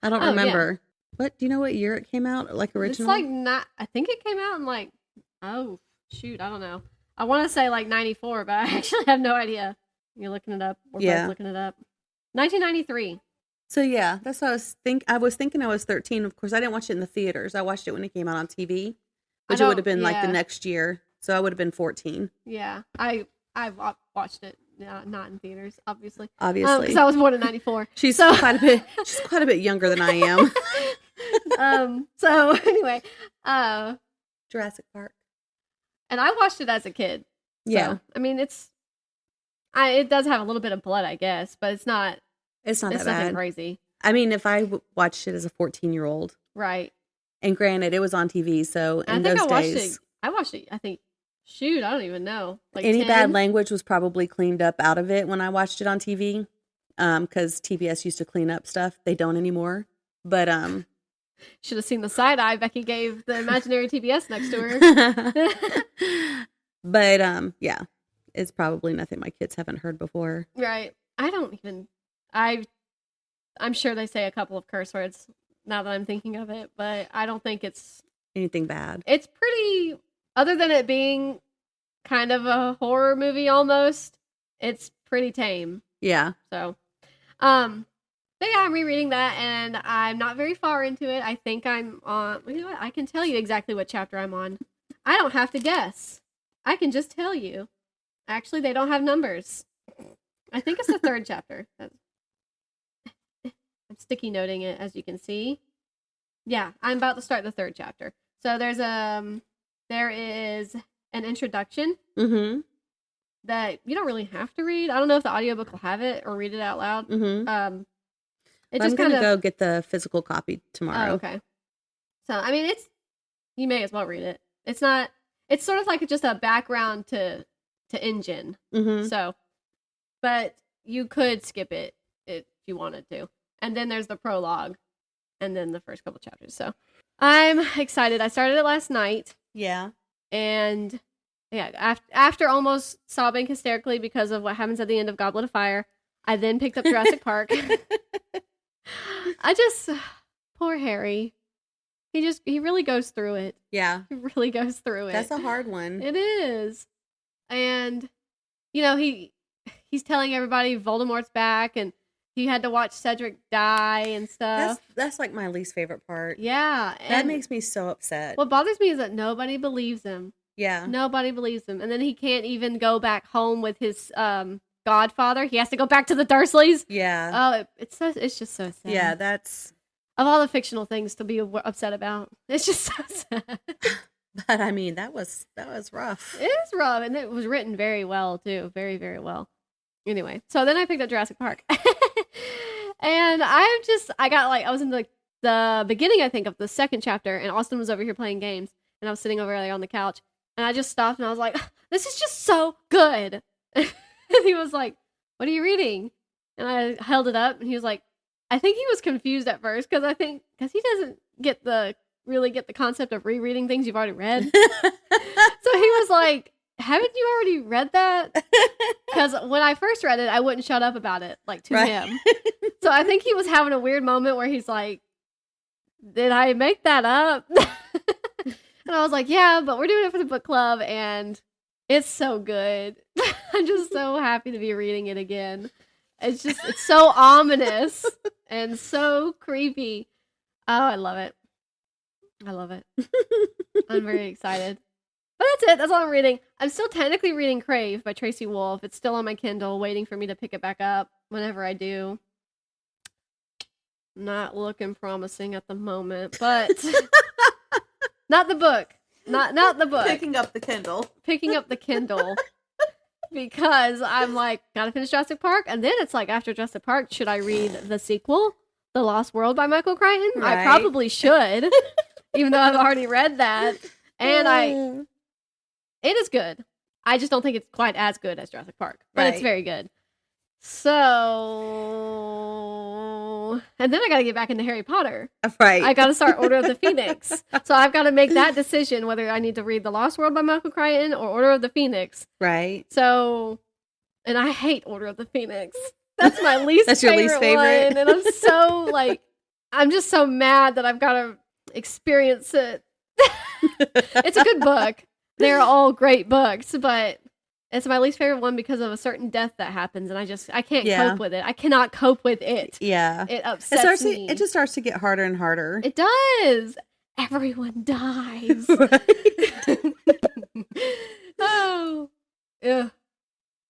I don't remember. Yeah. What, do you know what year it came out? Original? It's I think it came out in oh, shoot, I don't know. I want to say 94, but I actually have no idea. You're looking it up. We're both looking it up. 1993. So yeah, that's what I was thinking I was 13. Of course, I didn't watch it in the theaters. I watched it when it came out on TV, which it would have been the next year. So I would have been 14. Yeah, I watched it. Not in theaters, obviously. Obviously, because I was born in 94. She's quite a bit younger than I am. So anyway, Jurassic Park, and I watched it as a kid. So, yeah, It does have a little bit of blood, I guess, but it's not that nothing bad. crazy. I mean, if I watched it as a 14-year-old. Right. And granted, it was on TV, so in those days. I watched it, I think, shoot, I don't even know. Like any 10? bad language was probably cleaned up out of it when I watched it on TV. Because TBS used to clean up stuff. They don't anymore. But, should have seen the side eye Becky gave the imaginary TBS next to her. But, yeah. It's probably nothing my kids haven't heard before. Right. I'm sure they say a couple of curse words now that I'm thinking of it, but I don't think it's anything bad. It's pretty, other than it being kind of a horror movie almost, it's pretty tame. Yeah. So, but yeah, I'm rereading that and I'm not very far into it. I think I'm on, you know what? I can tell you exactly what chapter I'm on. I don't have to guess. I can just tell you. Actually, they don't have numbers. I think it's the 3rd chapter. I'm sticky noting it, as you can see. Yeah, I'm about to start the 3rd chapter. So there is an introduction that you don't really have to read. I don't know if the audiobook will have it or read it out loud. I'm gonna go get the physical copy tomorrow. Oh, okay. So I mean, you may as well read it. It's sort of like just a background to engine. So, but you could skip it if you wanted to. And then there's the prologue, and then the first couple chapters. So I'm excited. I started it last night. Yeah. And yeah, after almost sobbing hysterically because of what happens at the end of Goblet of Fire, I then picked up Jurassic Park. Poor Harry. He really goes through it. Yeah. He really goes through it. That's a hard one. It is. And, you know, he's telling everybody Voldemort's back and he had to watch Cedric die and stuff. That's like my least favorite part. Yeah. That makes me so upset. What bothers me is that nobody believes him. Yeah. Nobody believes him. And then he can't even go back home with his godfather. He has to go back to the Dursleys. Yeah. Oh, it's just so sad. Yeah, that's... Of all the fictional things to be upset about, it's just so sad. But I mean, that was rough. It is rough, and it was written very well too, very, very well. Anyway, so then I picked up Jurassic Park, and I was in the beginning, I think, of the 2nd chapter, and Austin was over here playing games, and I was sitting over there on the couch, and I just stopped, and I was like, "This is just so good." And he was like, "What are you reading?" And I held it up, and he was like, I think he was confused at first because he doesn't really get the concept of rereading things you've already read. So he was like, haven't you already read that? Because when I first read it, I wouldn't shut up about it, like, to him. So I think he was having a weird moment where he's like, did I make that up? And I was like, yeah, but we're doing it for the book club, and it's so good. I'm just so happy to be reading it again. It's so ominous and so creepy. Oh, I love it. I love it. I'm very excited. But that's it. That's all I'm reading. I'm still technically reading Crave by Tracy Wolff. It's still on my Kindle, waiting for me to pick it back up whenever I do. Not looking promising at the moment, but not the book. Not the book. Picking up the Kindle. Picking up the Kindle. Because I'm like, gotta finish Jurassic Park, and then it's like, after Jurassic Park, should I read the sequel, The Lost World by Michael Crichton? Right. I probably should, even though I've already read that. And it is good. I just don't think it's quite as good as Jurassic Park, but it's very good. So, and then I gotta get back into Harry Potter. Right. I gotta start Order of the Phoenix. So I've got to make that decision whether I need to read The Lost World by Michael Crichton or Order of the Phoenix. Right. So, and I hate Order of the Phoenix. That's my least That's favorite your least favorite? one. And I'm so I'm just so mad that I've got to experience it. It's a good book. They're all great books, but it's my least favorite one because of a certain death that happens, and I can't cope with it. I cannot cope with it. Yeah. It upsets me. It just starts to get harder and harder. It does. Everyone dies. Right. Oh. Yeah.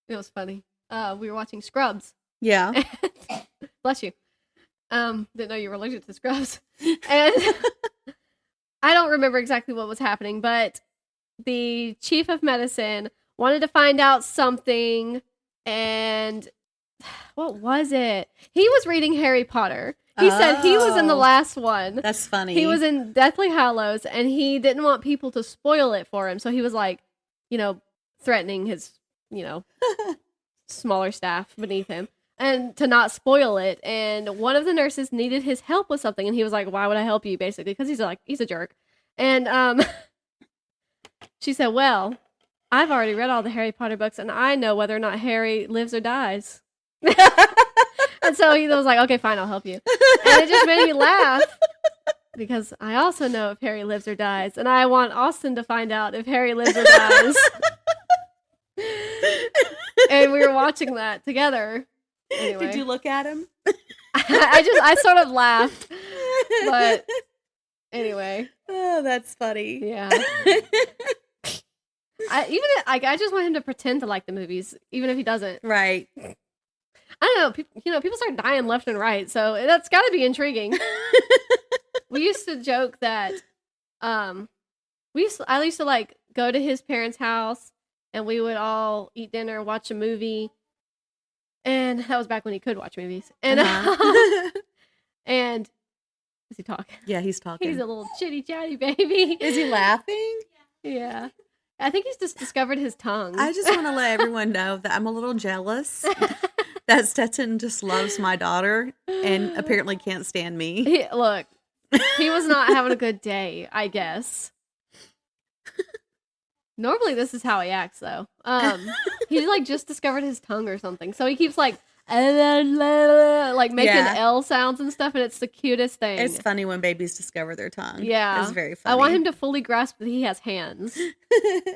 It was funny. We were watching Scrubs. Yeah. Bless you. Didn't know you were allergic to Scrubs. And I don't remember exactly what was happening, but the chief of medicine wanted to find out something And what was it? He was reading Harry Potter. He said he was in the last one. That's funny. He was in Deathly Hallows, and he didn't want people to spoil it for him. So he was like, threatening his, smaller staff beneath him and to not spoil it. And one of the nurses needed his help with something. And he was like, why would I help you? Basically, because he's a jerk. And she said, well, I've already read all the Harry Potter books, and I know whether or not Harry lives or dies. And so he was like, okay, fine, I'll help you. And it just made me laugh because I also know if Harry lives or dies, and I want Austin to find out if Harry lives or dies. And we were watching that together. Anyway. Did you look at him? I sort of laughed, but anyway. Oh, that's funny. Yeah. I just want him to pretend to like the movies, even if he doesn't. Right. I don't know. People start dying left and right, so that's got to be intriguing. We used to joke that, I used to like go to his parents' house, and we would all eat dinner, watch a movie, and that was back when he could watch movies. And and is he talking? Yeah, he's talking. He's a little chitty chatty baby. Is he laughing? Yeah. I think he's just discovered his tongue. I just want to let everyone know that I'm a little jealous that Stetson just loves my daughter and apparently can't stand me. Look, he was not having a good day, I guess. Normally this is how he acts, though. He like just discovered his tongue or something. So he keeps like making L sounds and stuff, and it's the cutest thing. It's funny when babies discover their tongue. Yeah. It's very funny. I want him to fully grasp that he has hands.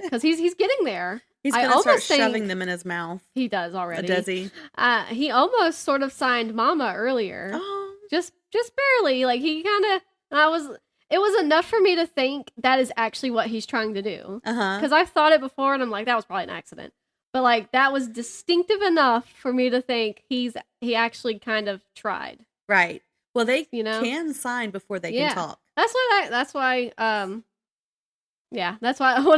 Because he's getting there. He's going to start shoving them in his mouth. He does already. Does he? He almost sort of signed Mama earlier. Oh. Just barely. Like he kind of, it was enough for me to think that is actually what he's trying to do. Because I've thought it before and I'm like, that was probably an accident. But like that was distinctive enough for me to think he actually kind of tried. Right. Well, they can sign before they can talk. That's why one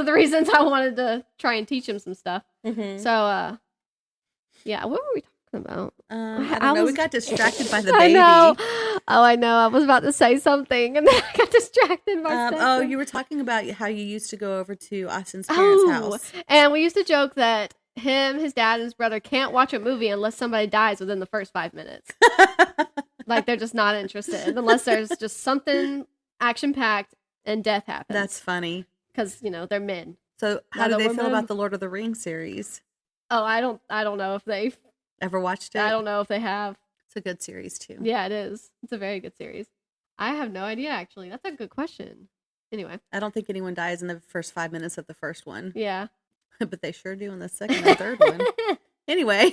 of the reasons I wanted to try and teach him some stuff. Mm-hmm. So, what were we talking about? I don't know. We got distracted by the I baby. know. Oh, I know. I was about to say something, and then I got distracted by you were talking about how you used to go over to Austin's parents' house. And we used to joke that him, his dad, and his brother can't watch a movie unless somebody dies within the first 5 minutes. Like, they're just not interested unless there's just something action-packed and death happens. That's funny. Because, they're men. So how do they feel about the Lord of the Rings series? Oh, I don't know if they've ever watched it. I don't know if they have. It's a good series too. Yeah, it is. It's a very good series. I have no idea, actually. That's a good question. Anyway. I don't think anyone dies in the first 5 minutes of the first one. Yeah. But they sure do in the second and third one. Anyway.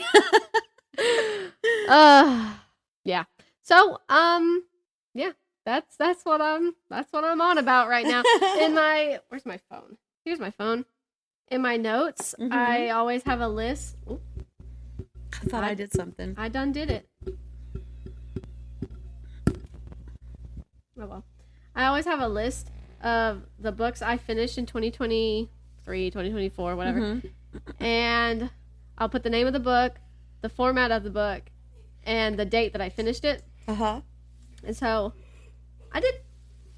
Yeah. So, yeah. That's what I'm on about right now. Where's my phone? Here's my phone. In my notes, I always have a list. Ooh. I thought I did something. I done did it. Oh well. I always have a list of the books I finished in 2023, 2024, whatever. Mm-hmm. And I'll put the name of the book, the format of the book, and the date that I finished it. Uh-huh. And so I did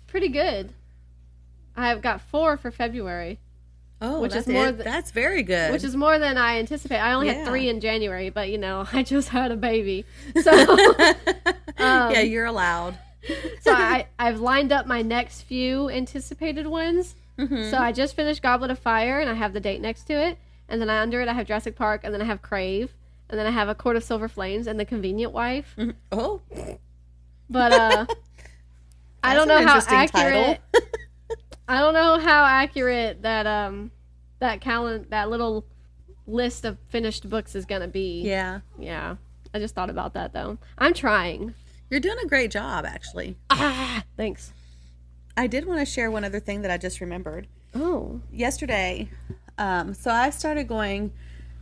pretty good. I've got 4 for February. Oh, which is more that's very good. Which is more than I anticipated. I only had 3 in January, but I just had a baby. So yeah, you're allowed. So I've lined up my next few anticipated ones. Mm-hmm. So I just finished Goblet of Fire, and I have the date next to it. And then under it, I have Jurassic Park, and then I have Crave, and then I have A Court of Silver Flames and The Convenient Wife. Mm-hmm. Oh. But I don't know how accurate. I don't know how accurate that little list of finished books is gonna be. Yeah. Yeah. I just thought about that though. I'm trying. You're doing a great job, actually. Thanks. I did want to share one other thing that I just remembered. Oh. Yesterday, so I started going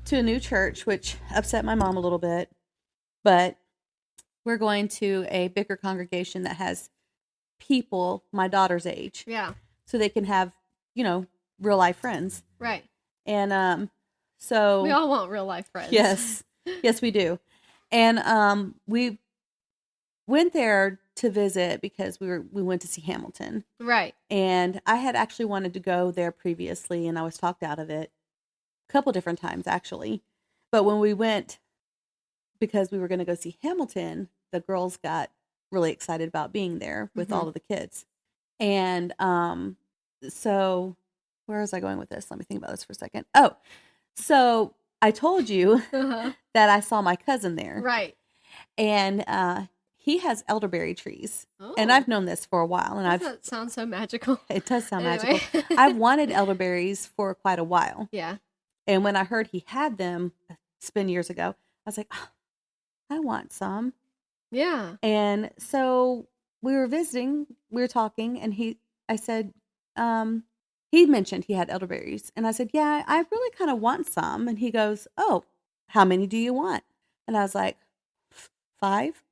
to a new church, which upset my mom a little bit, but we're going to a bigger congregation that has people my daughter's age. Yeah. So they can have, real life friends. Right. And So we all want real life friends. Yes. Yes, we do. And we went there to visit because we went to see Hamilton. Right. And I had actually wanted to go there previously, and I was talked out of it a couple different times, actually. But when we went, because we were going to go see Hamilton, the girls got really excited about being there with all of the kids. And so where was I going with this? Let me think about this for a second. Oh, so I told you that I saw my cousin there. Right. And he has elderberry trees. Oh. And I've known this for a while. And that sounds so magical. It does sound magical. I've wanted elderberries for quite a while. Yeah. And when I heard he had them, it's been years ago, I was like, oh, I want some. Yeah. And so we were visiting, we were talking, and I said, he mentioned he had elderberries. And I said, yeah, I really kind of want some. And he goes, oh, how many do you want? And I was like, 5.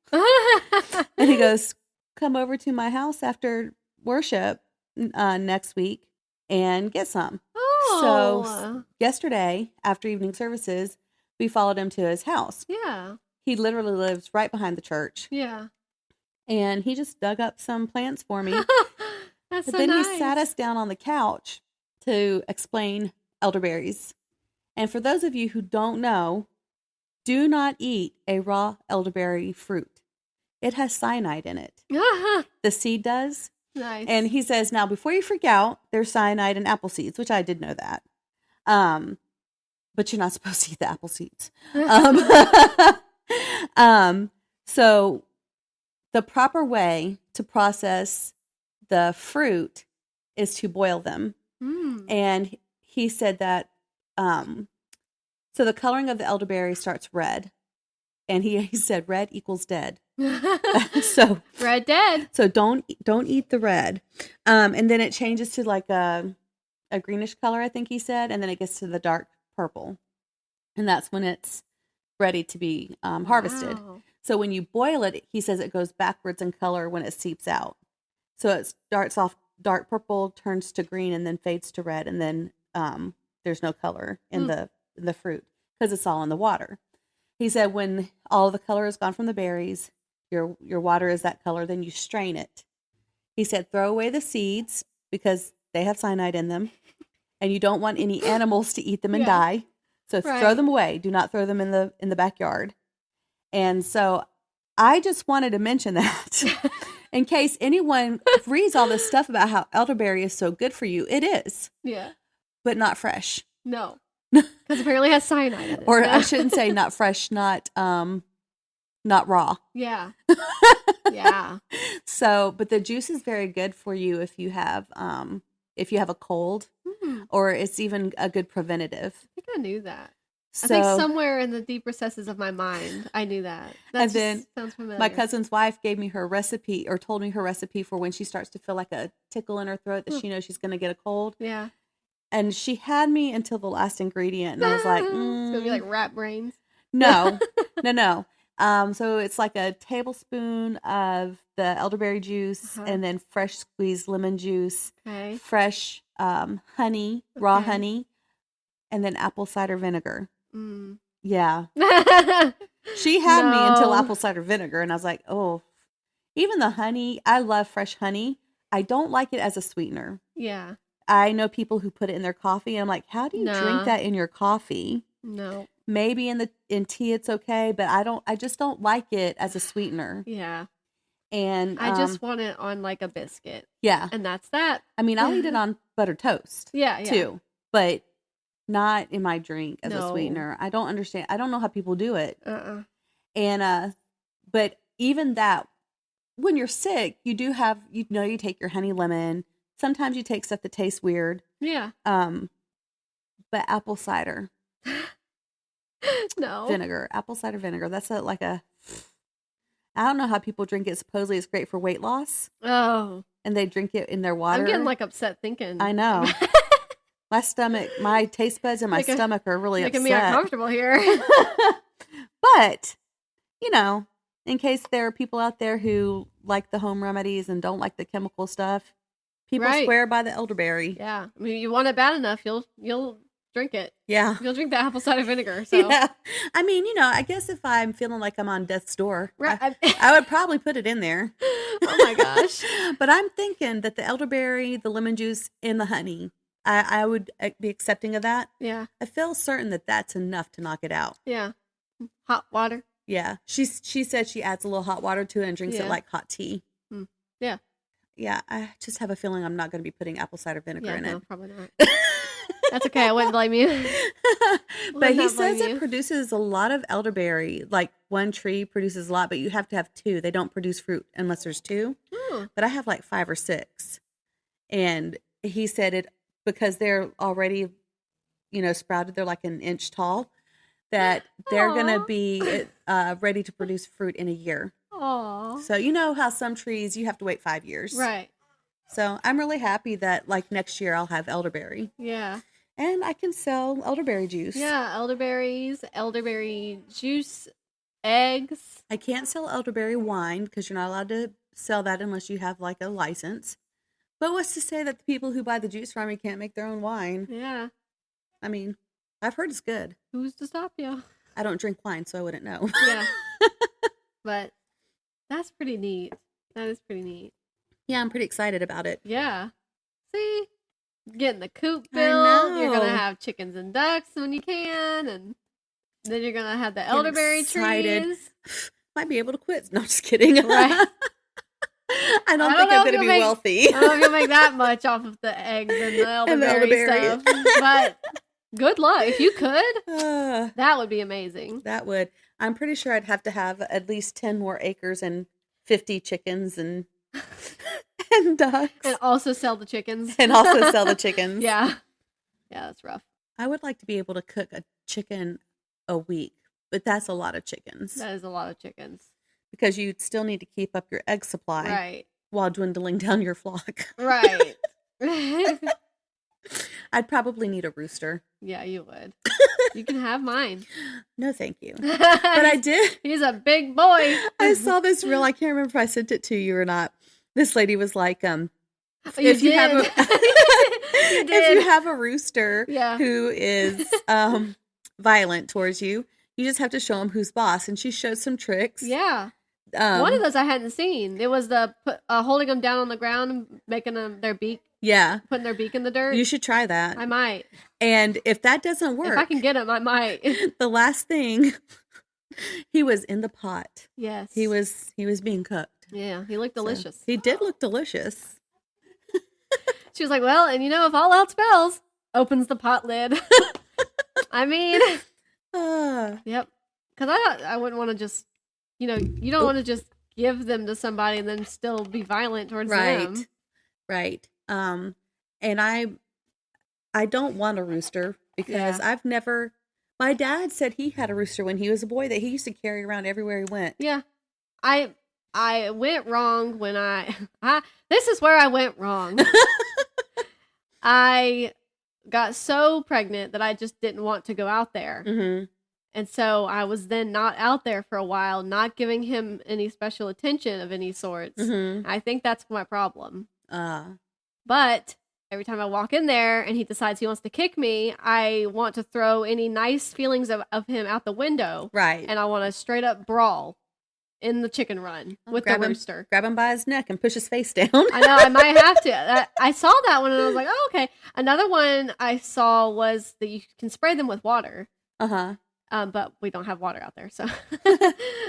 And he goes, come over to my house after worship next week and get some. Oh. So yesterday, after evening services, we followed him to his house. Yeah. He literally lives right behind the church. Yeah. And he just dug up some plants for me. That's but so then nice. he sat us down on the couch to explain elderberries. And for those of you who don't know, do not eat a raw elderberry fruit. It has cyanide in it. The seed does. Nice. And he says, now, before you freak out, there's cyanide in apple seeds, which I did know that. But you're not supposed to eat the apple seeds. So the proper way to process the fruit is to boil them. And he said that, so the coloring of the elderberry starts red. And he said red equals dead. So red dead. So don't eat the red. And then it changes to like a greenish color, I think he said, and then it gets to the dark purple. And that's when it's ready to be harvested. Wow. So when you boil it, he says it goes backwards in color when it seeps out. So it starts off dark purple, turns to green, and then fades to red, and then there's no color in the fruit because it's all in the water. He said when all the color is gone from the berries, your water is that color, then you strain it. He said throw away the seeds because they have cyanide in them, and you don't want any animals to eat them and die. So throw them away. Do not throw them in the backyard. And so I just wanted to mention that in case anyone reads all this stuff about how elderberry is so good for you. It is. Yeah. But not fresh. No. Because apparently it has cyanide in it. Or I shouldn't say not fresh, not raw. Yeah. Yeah. So, but the juice is very good for you if you have a cold, or it's even a good preventative. I think I knew that. So, I think somewhere in the deep recesses of my mind, I knew that. That just then sounds familiar. My cousin's wife gave me her recipe, or told me her recipe for when she starts to feel like a tickle in her throat that she knows she's going to get a cold. Yeah. And she had me until the last ingredient, and I was like, it's going to be like rat brains. No. So it's like a tablespoon of the elderberry juice, and then fresh squeezed lemon juice, fresh honey, raw honey, and then apple cider vinegar. Yeah. She had me until apple cider vinegar, and I was like, oh, even the honey, I love fresh honey. I don't like it as a sweetener. Yeah. I know people who put it in their coffee, and I'm like, how do you drink that in your coffee? No. Maybe in tea it's okay, but I just don't like it as a sweetener. Yeah. And I just want it on like a biscuit. Yeah. And that's that. I mean, I'll eat it on buttered toast. Yeah. Too. But not in my drink as a sweetener. I don't understand. I don't know how people do it. And but even that, when you're sick, you do have, you take your honey lemon. Sometimes you take stuff that tastes weird. Yeah. But apple cider. Vinegar. Apple cider vinegar. That's I don't know how people drink it. Supposedly it's great for weight loss. Oh. And they drink it in their water. I'm getting upset thinking. I know. My stomach, my taste buds in my stomach are really upset. Making me uncomfortable here. But, in case there are people out there who like the home remedies and don't like the chemical stuff, people swear by the elderberry. Yeah. I mean, you want it bad enough, you'll drink it. Yeah. You'll drink the apple cider vinegar. So. Yeah. I mean, I guess if I'm feeling like I'm on death's door, Right. I would probably put it in there. Oh my gosh. But I'm thinking that the elderberry, the lemon juice, and the honey, I would be accepting of that. Yeah. I feel certain that that's enough to knock it out. Yeah. Hot water. Yeah. She said she adds a little hot water to it and drinks it like hot tea. Yeah. Yeah. I just have a feeling I'm not going to be putting apple cider vinegar in it. Probably not. That's okay. I wouldn't blame you. But he says it produces a lot of elderberry. Like one tree produces a lot, but you have to have 2. They don't produce fruit unless there's 2. But I have like 5 or 6. And he said it because they're already, sprouted. They're like an inch tall. That they're going to be ready to produce fruit in a year. Aww. So you know how some trees you have to wait 5 years. Right. So I'm really happy that like next year I'll have elderberry. Yeah. And I can sell elderberry juice. Yeah, elderberries, elderberry juice, eggs. I can't sell elderberry wine because you're not allowed to sell that unless you have like a license. But what's to say that the people who buy the juice from me can't make their own wine? Yeah. I mean, I've heard it's good. Who's to stop you? I don't drink wine, so I wouldn't know. Yeah. But that's pretty neat. That is pretty neat. Yeah, I'm pretty excited about it. Yeah. See? Getting the coop built. You're going to have chickens and ducks when you can. And then you're going to have the elderberry trees. Might be able to quit. No, just kidding. Right. I don't think I'm going to be wealthy. I don't know if you'll make that much off of the eggs and the elderberry stuff. But good luck. If you could, that would be amazing. That would. I'm pretty sure I'd have to have at least 10 more acres and 50 chickens and ducks. And also sell the chickens. Yeah. Yeah, that's rough. I would like to be able to cook a chicken a week, but that's a lot of chickens. That is a lot of chickens. Because you still need to keep up your egg supply. Right. While dwindling down your flock. Right. I'd probably need a rooster. Yeah, you would. You can have mine. No, thank you. But I did. He's a big boy. I saw this reel. I can't remember if I sent it to you or not. This lady was like, if you have a rooster who is violent towards you, you just have to show him who's boss. And she showed some tricks. Yeah. One of those I hadn't seen. It was the holding them down on the ground and making them their beak. Yeah. Putting their beak in the dirt. You should try that. I might. And if that doesn't work. If I can get him, I might. The last thing, he was in the pot. Yes. He was being cooked. Yeah. He looked delicious. So, he did look delicious. She was like, well, and if all else fails, opens the pot lid. I mean. Yep. Because I wouldn't want to just, you don't want to just give them to somebody and then still be violent towards them. Right. And I don't want a rooster because I've never, my dad said he had a rooster when he was a boy that he used to carry around everywhere he went. Yeah. I went wrong when this is where I went wrong. I got so pregnant that I just didn't want to go out there. Mm-hmm. And so I was then not out there for a while, not giving him any special attention of any sorts. Mm-hmm. I think that's my problem. But every time I walk in there and he decides he wants to kick me, I want to throw any nice feelings of him out the window. Right. And I want to straight up brawl in the chicken run with the rooster. Grab him by his neck and push his face down. I know, I might have to. I saw that one and I was like, oh, okay. Another one I saw was that you can spray them with water. Uh-huh. But we don't have water out there, so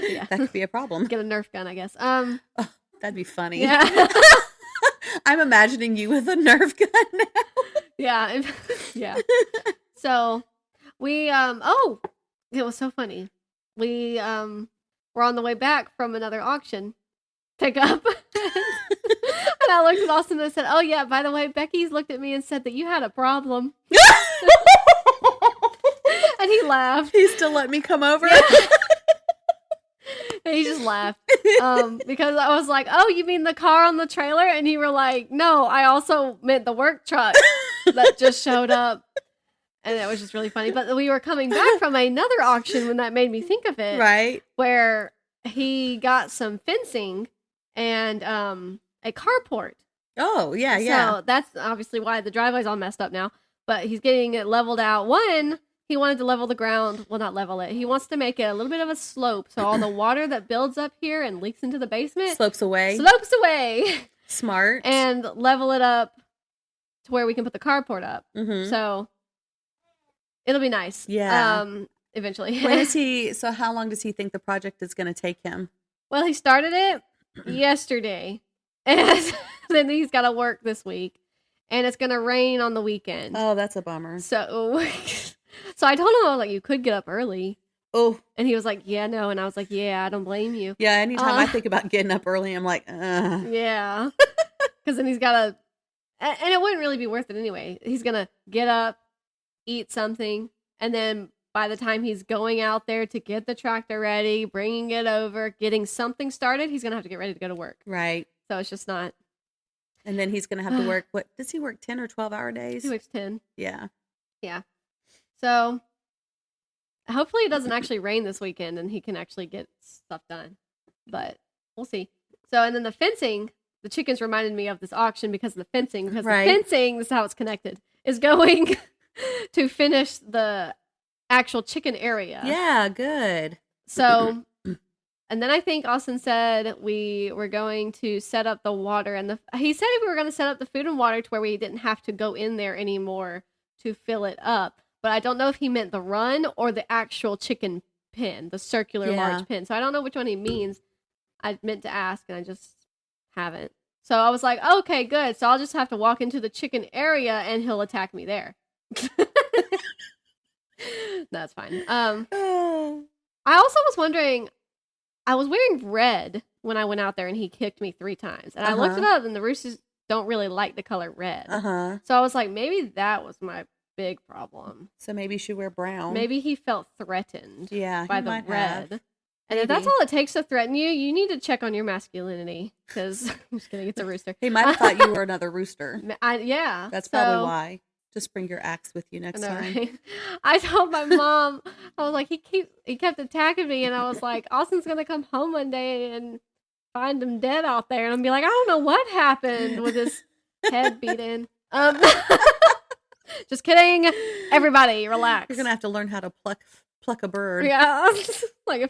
yeah, that could be a problem. Get a Nerf gun, I guess. That'd be funny. Yeah. I'm imagining you with a Nerf gun now. Yeah, yeah. So we it was so funny. We were on the way back from another auction pickup, and I looked at Austin and I said, "Oh yeah, by the way, Becky's looked at me and said that you had a problem." And he laughed. He still let me come over. Yeah. And he just laughed because I was like, "Oh, you mean the car on the trailer?" And he were like, "No, I also meant the work truck that just showed up." And it was just really funny. But we were coming back from another auction when that made me think of it. Right. Where he got some fencing and a carport. Oh, yeah, yeah. So that's obviously why the driveway's all messed up now. but he's getting it leveled out. One, he wanted to level the ground. Well, not level it. He wants to make it a little bit of a slope. So all the water that builds up here and leaks into the basement. Slopes away. Smart. And level it up to where we can put the carport up. Mm-hmm. So it'll be nice. Yeah. Eventually. So how long does he think the project is going to take him? Well, he started it yesterday. And then he's got to work this week. And it's going to rain on the weekend. Oh, that's a bummer. So I told him, I was like, you could get up early. Oh. And he was like, yeah, no. And I was like, yeah, I don't blame you. Yeah, anytime I think about getting up early, I'm like, Yeah. Because then he's got to, and it wouldn't really be worth it anyway. He's going to get up, eat something, and then by the time he's going out there to get the tractor ready, bringing it over, getting something started, he's going to have to get ready to go to work. Right. So it's just not. And then he's going to have to work, what, does he work 10 or 12-hour days? He works 10. Yeah. Yeah. So hopefully it doesn't actually rain this weekend and he can actually get stuff done. But we'll see. So, and then the fencing, the chickens reminded me of this auction because of the fencing. Because the fencing, this is how it's connected, is going to finish the actual chicken area. Yeah, good. So, and then I think Austin said we were going to set up the water. And he said we were going to set up the food and water to where we didn't have to go in there anymore to fill it up. But I don't know if he meant the run or the actual chicken pen, the circular large pen. So I don't know which one he means. I meant to ask and I just haven't. So I was like, okay, good. So I'll just have to walk into the chicken area and he'll attack me there. That's fine. I also was wondering, I was wearing red when I went out there and he kicked me 3 times. And I looked it up and the roosters don't really like the color red. So I was like, maybe that was my big problem. So maybe you should wear brown. Maybe he felt threatened by the red. Have. And if that's all it takes to threaten you, you need to check on your masculinity. Because, I'm just kidding, it's a rooster. He might have thought you were another rooster. Yeah. That's probably why. Just bring your axe with you next time. Right? I told my mom, I was like, he kept attacking me. And I was like, Austin's going to come home one day and find him dead out there. And I'm be like, I don't know what happened with his head beaten. Just kidding. Everybody, relax. You're going to have to learn how to pluck a bird. Yeah. Like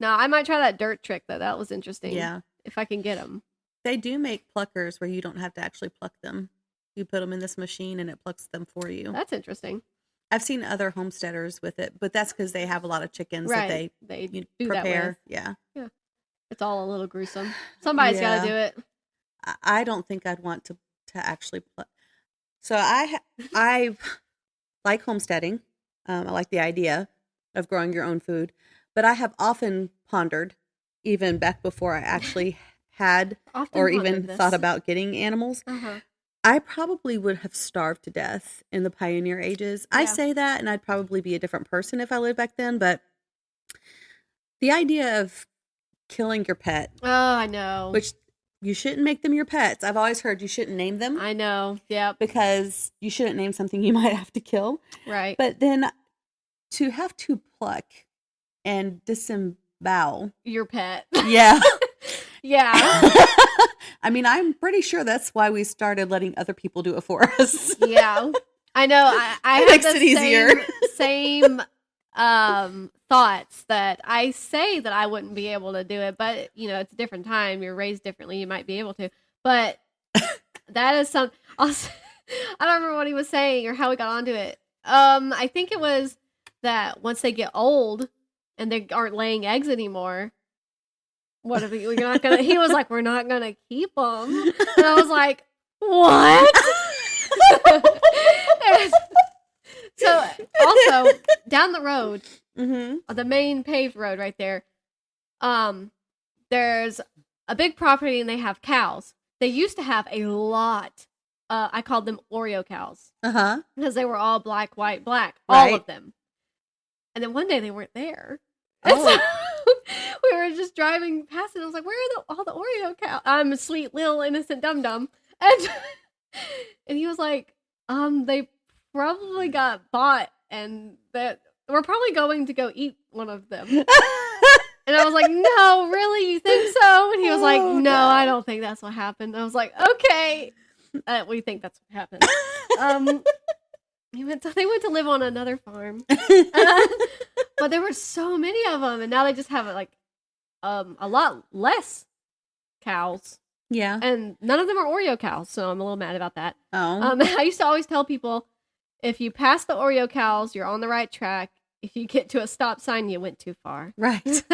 No, I might try that dirt trick, though. That was interesting. Yeah. If I can get them. They do make pluckers where you don't have to actually pluck them. You put them in this machine and it plucks them for you. That's interesting. I've seen other homesteaders with it, but that's because they have a lot of chickens that they do prepare. That with. Yeah. It's all a little gruesome. Somebody's got to do it. I don't think I'd want to actually pluck. So I like homesteading. I like the idea of growing your own food, but I have often pondered, even back before I actually had or even thought about getting animals. I probably would have starved to death in the pioneer ages. Yeah. I say that, and I'd probably be a different person if I lived back then, but the idea of killing your pet. Oh, I know. Which you shouldn't make them your pets. I've always heard you shouldn't name them. I know. Yeah. Because you shouldn't name something you might have to kill. Right. But then to have to pluck and disembowel your pet. Yeah. Yeah. I mean, I'm pretty sure that's why we started letting other people do it for us. Yeah. I know. I have makes the it easier. same thoughts that I say that I wouldn't be able to do it, but you know, it's a different time. You're raised differently. You might be able to, but that is some. Also, I don't remember what he was saying or how we got onto it. I think it was that once they get old and they aren't laying eggs anymore. What if we're not gonna? He was like, "We're not gonna keep them," and I was like, "What?" So, also down the road, the main paved road right there, there's a big property and they have cows. They used to have a lot. I called them Oreo cows because they were all black, white, black, all of them. And then one day they weren't there. Oh. We were just driving past and I was like, where are all the Oreo cows? I'm a sweet little innocent dum-dum. And he was like, they probably got bought and that we're probably going to go eat one of them. And I was like, no, really? You think so? And he was like, no, I don't think that's what happened. And I was like, okay. We think that's what happened. they went to live on another farm. But there were so many of them, and now they just have like a lot less cows. Yeah. And none of them are Oreo cows, so I'm a little mad about that. Oh. I used to always tell people, if you pass the Oreo cows, you're on the right track. If you get to a stop sign, you went too far. Right.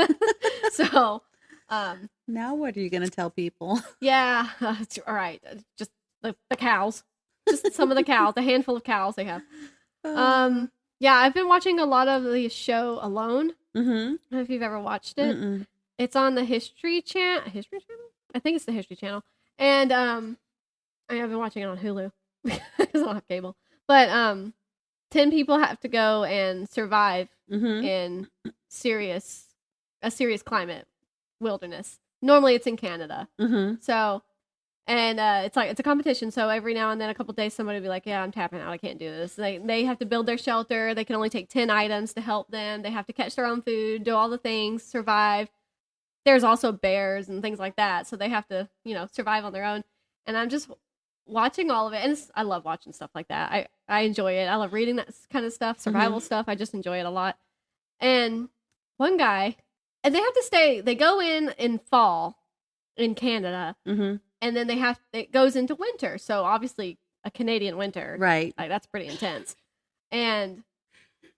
So, now what are you going to tell people? Yeah, all right. Just the cows. Just some of the cows, a handful of cows they have. Yeah, I've been watching a lot of the show Alone. I don't know if you've ever watched it. It's on the History Channel. History Channel? I think it's the History Channel. And I've been watching it on Hulu because I don't have cable. But 10 people have to go and survive in a serious climate wilderness. Normally it's in Canada. So, and it's a competition. So every now and then, a couple days, somebody will be like, yeah, I'm tapping out. I can't do this. They have to build their shelter. They can only take 10 items to help them. They have to catch their own food, do all the things, survive. There's also bears and things like that. So they have to, survive on their own. And I'm just watching all of it. And I love watching stuff like that. I enjoy it. I love reading that kind of stuff, survival stuff. I just enjoy it a lot. And one guy, and they go in fall in Canada. And then it goes into winter. So obviously a Canadian winter. Right. Like that's pretty intense. And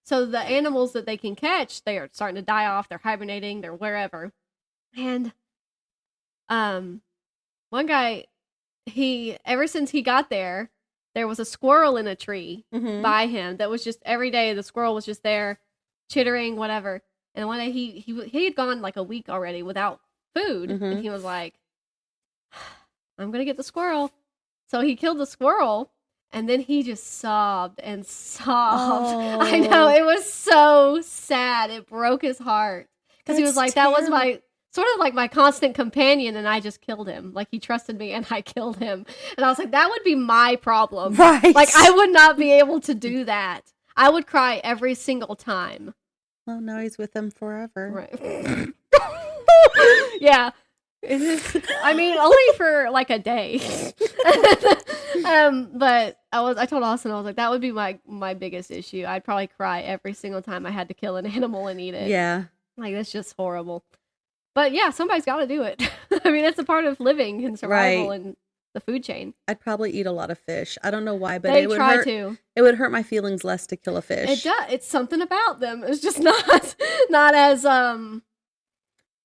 so the animals that they can catch, they are starting to die off. They're hibernating. They're wherever. And one guy, ever since he got there was a squirrel in a tree by him that was just every day the squirrel was just there chittering, whatever. And one day he had gone like a week already without food. And he was like, I'm going to get the squirrel. So he killed the squirrel, and then he just sobbed and sobbed. Oh. I know, it was so sad. It broke his heart. Because he was like, that was my, sort of like my constant companion, and I just killed him. Like, he trusted me, and I killed him. And I was like, that would be my problem. Right. Like, I would not be able to do that. I would cry every single time. Well, now he's with them forever. Right. Yeah. I mean, only for like a day. But I told Austin, I was like, that would be my biggest issue. I'd probably cry every single time I had to kill an animal and eat it. Yeah. Like, that's just horrible. But yeah, somebody's got to do it. I mean, it's a part of living and survival and the food chain. I'd probably eat a lot of fish. I don't know why, but it would hurt my feelings less to kill a fish. It does. It's something about them. It's just not as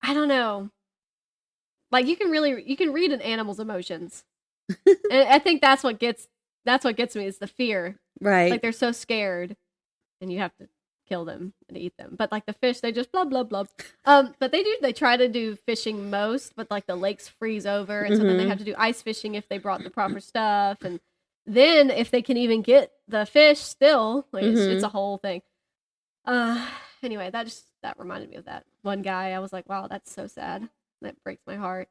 I don't know. Like, you can read an animal's emotions. And I think that's what gets me is the fear. Right. Like, they're so scared and you have to kill them and eat them. But like the fish, they just blah blah blah. But they try to do fishing most, but like the lakes freeze over, and so then they have to do ice fishing if they brought the proper stuff, and then if they can even get the fish still, like it's a whole thing. Anyway, that reminded me of that one guy. I was like, wow, that's so sad. That breaks my heart.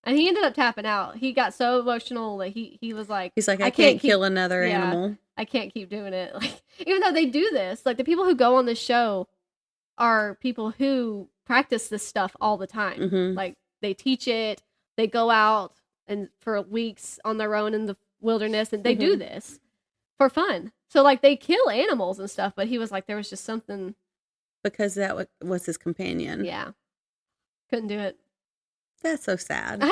And he ended up tapping out. He got so emotional that he was like, I can't kill another animal. I can't keep doing it. Like, even though they do this, like the people who go on this show are people who practice this stuff all the time. Like, they teach it. They go out and for weeks on their own in the wilderness, and they do this for fun. So like, they kill animals and stuff, but he was like, there was just something, because that was his companion. Yeah. Couldn't do it. That's so sad. I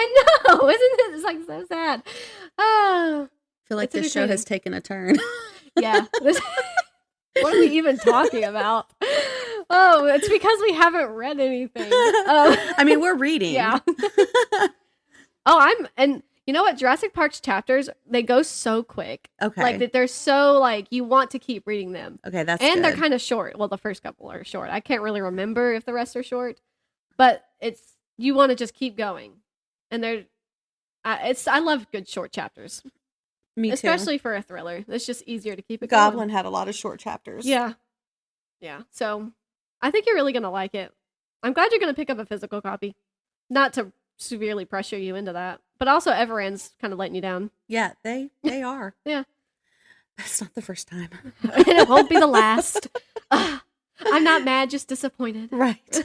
know, isn't it? It's like so sad. Oh, I feel like this show has taken a turn. Yeah. What are we even talking about? Oh, it's because we haven't read anything. I mean, we're reading. Yeah. And you know what? Jurassic Park's chapters, they go so quick. Okay. Like, they're so, like, you want to keep reading them. Okay, that's And good. they're kind of short. Well, the first couple are short. I can't really remember if the rest are short. But you want to just keep going. And I love good short chapters. Me too. Especially for a thriller. It's just easier to keep it going. Goblin had a lot of short chapters. Yeah. Yeah. So I think you're really going to like it. I'm glad you're going to pick up a physical copy. Not to severely pressure you into that. But also Everend's kind of letting you down. Yeah, they are. Yeah. That's not the first time. And it won't be the last. I'm not mad, just disappointed. Right.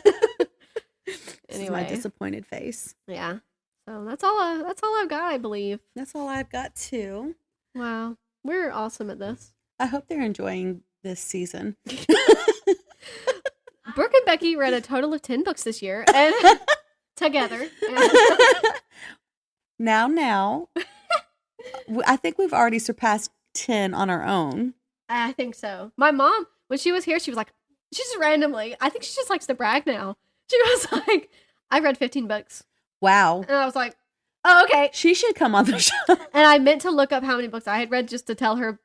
Anyway. This is my disappointed face. Yeah. So that's all I've got, I believe. That's all I've got too. Wow. We're awesome at this. I hope they're enjoying this season. Brooke and Becky read a total of 10 books this year, and together. Now, I think we've already surpassed 10 on our own. I think so. My mom, when she was here, she was like, she just randomly, I think she just likes to brag now. She was like, I read 15 books. Wow. And I was like, oh, okay. She should come on the show. And I meant to look up how many books I had read just to tell her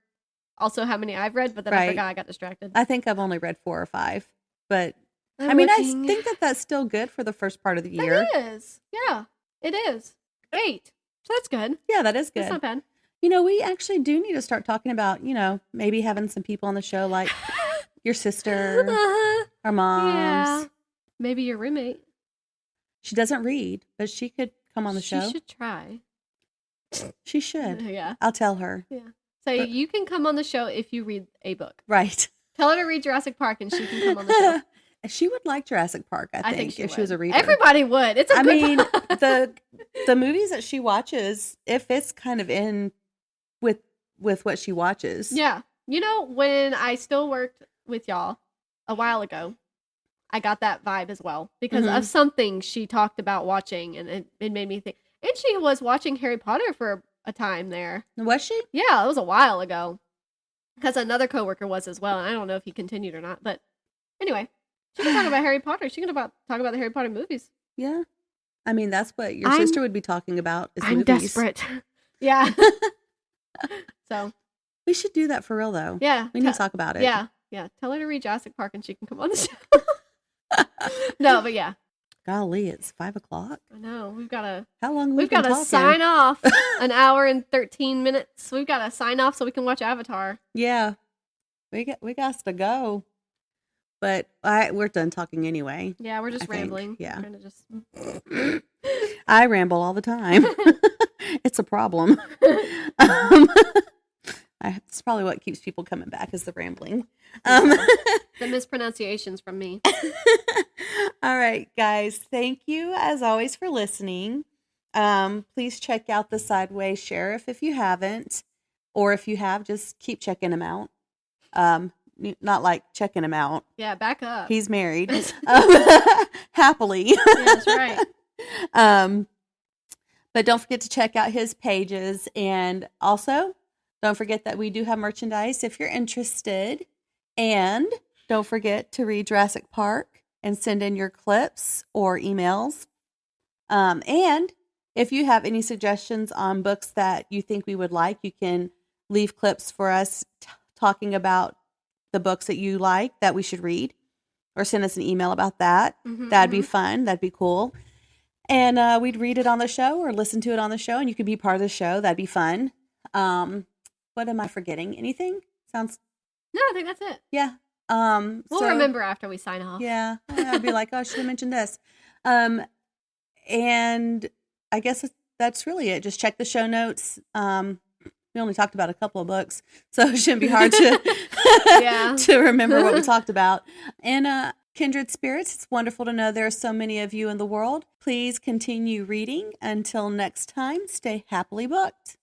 also how many I've read, but then I forgot. I got distracted. I think I've only read 4 or 5, but I think that's still good for the first part of the year. It is. Yeah, it is. 8. So that's good. Yeah, that is good. That's not bad. We actually do need to start talking about, maybe having some people on the show like your sister, our moms. Yeah. Maybe your roommate. She doesn't read, but she could come on the show. She should try. She should. Yeah. I'll tell her. Yeah. So you can come on the show if you read a book. Right. Tell her to read Jurassic Park and she can come on the show. She would like Jurassic Park, I think if she was a reader. Everybody would. It's a good the movies that she watches, if it's kind of in with what she watches. Yeah. When I still worked with y'all a while ago, I got that vibe as well because of something she talked about watching, and it made me think. And she was watching Harry Potter for a time there. Was she? Yeah, it was a while ago. Because another coworker was as well, and I don't know if he continued or not. But anyway, she can talk about Harry Potter. She can talk about the Harry Potter movies. Yeah. I mean, that's what your sister would be talking about is I'm movies. Desperate. Yeah. So. We should do that for real, though. Yeah. We need to talk about it. Yeah. Yeah. Tell her to read Jurassic Park and she can come on the show. No, but yeah. Golly, it's 5:00. I know. We've got to. How long we've got to sign off. An hour and 13 minutes. We've got to sign off so we can watch Avatar. Yeah. We got to go. But we're done talking anyway. Yeah, we're just rambling. Yeah. Kind of just. I ramble all the time. It's a problem. It's probably what keeps people coming back is the rambling. The mispronunciations from me. All right, guys. Thank you, as always, for listening. Please check out the Sideways Sheriff if you haven't. Or if you have, just keep checking him out. Not like checking him out. Yeah, back up. He's married. Happily. Yeah, that's right. But don't forget to check out his pages. And also, don't forget that we do have merchandise if you're interested. And don't forget to read Jurassic Park and send in your clips or emails. And if you have any suggestions on books that you think we would like, you can leave clips for us talking about the books that you like that we should read, or send us an email about that. That'd be fun. That'd be cool. And we'd read it on the show or listen to it on the show, and you could be part of the show. That'd be fun. What am I forgetting? Anything? Sounds. No, I think that's it. Yeah. We'll remember after we sign off. Yeah. I'd be like, oh, I should have mentioned this. And I guess that's really it. Just check the show notes. We only talked about a couple of books, so it shouldn't be hard to to remember what we talked about. And kindred spirits, it's wonderful to know there are so many of you in the world. Please continue reading. Until next time, stay happily booked.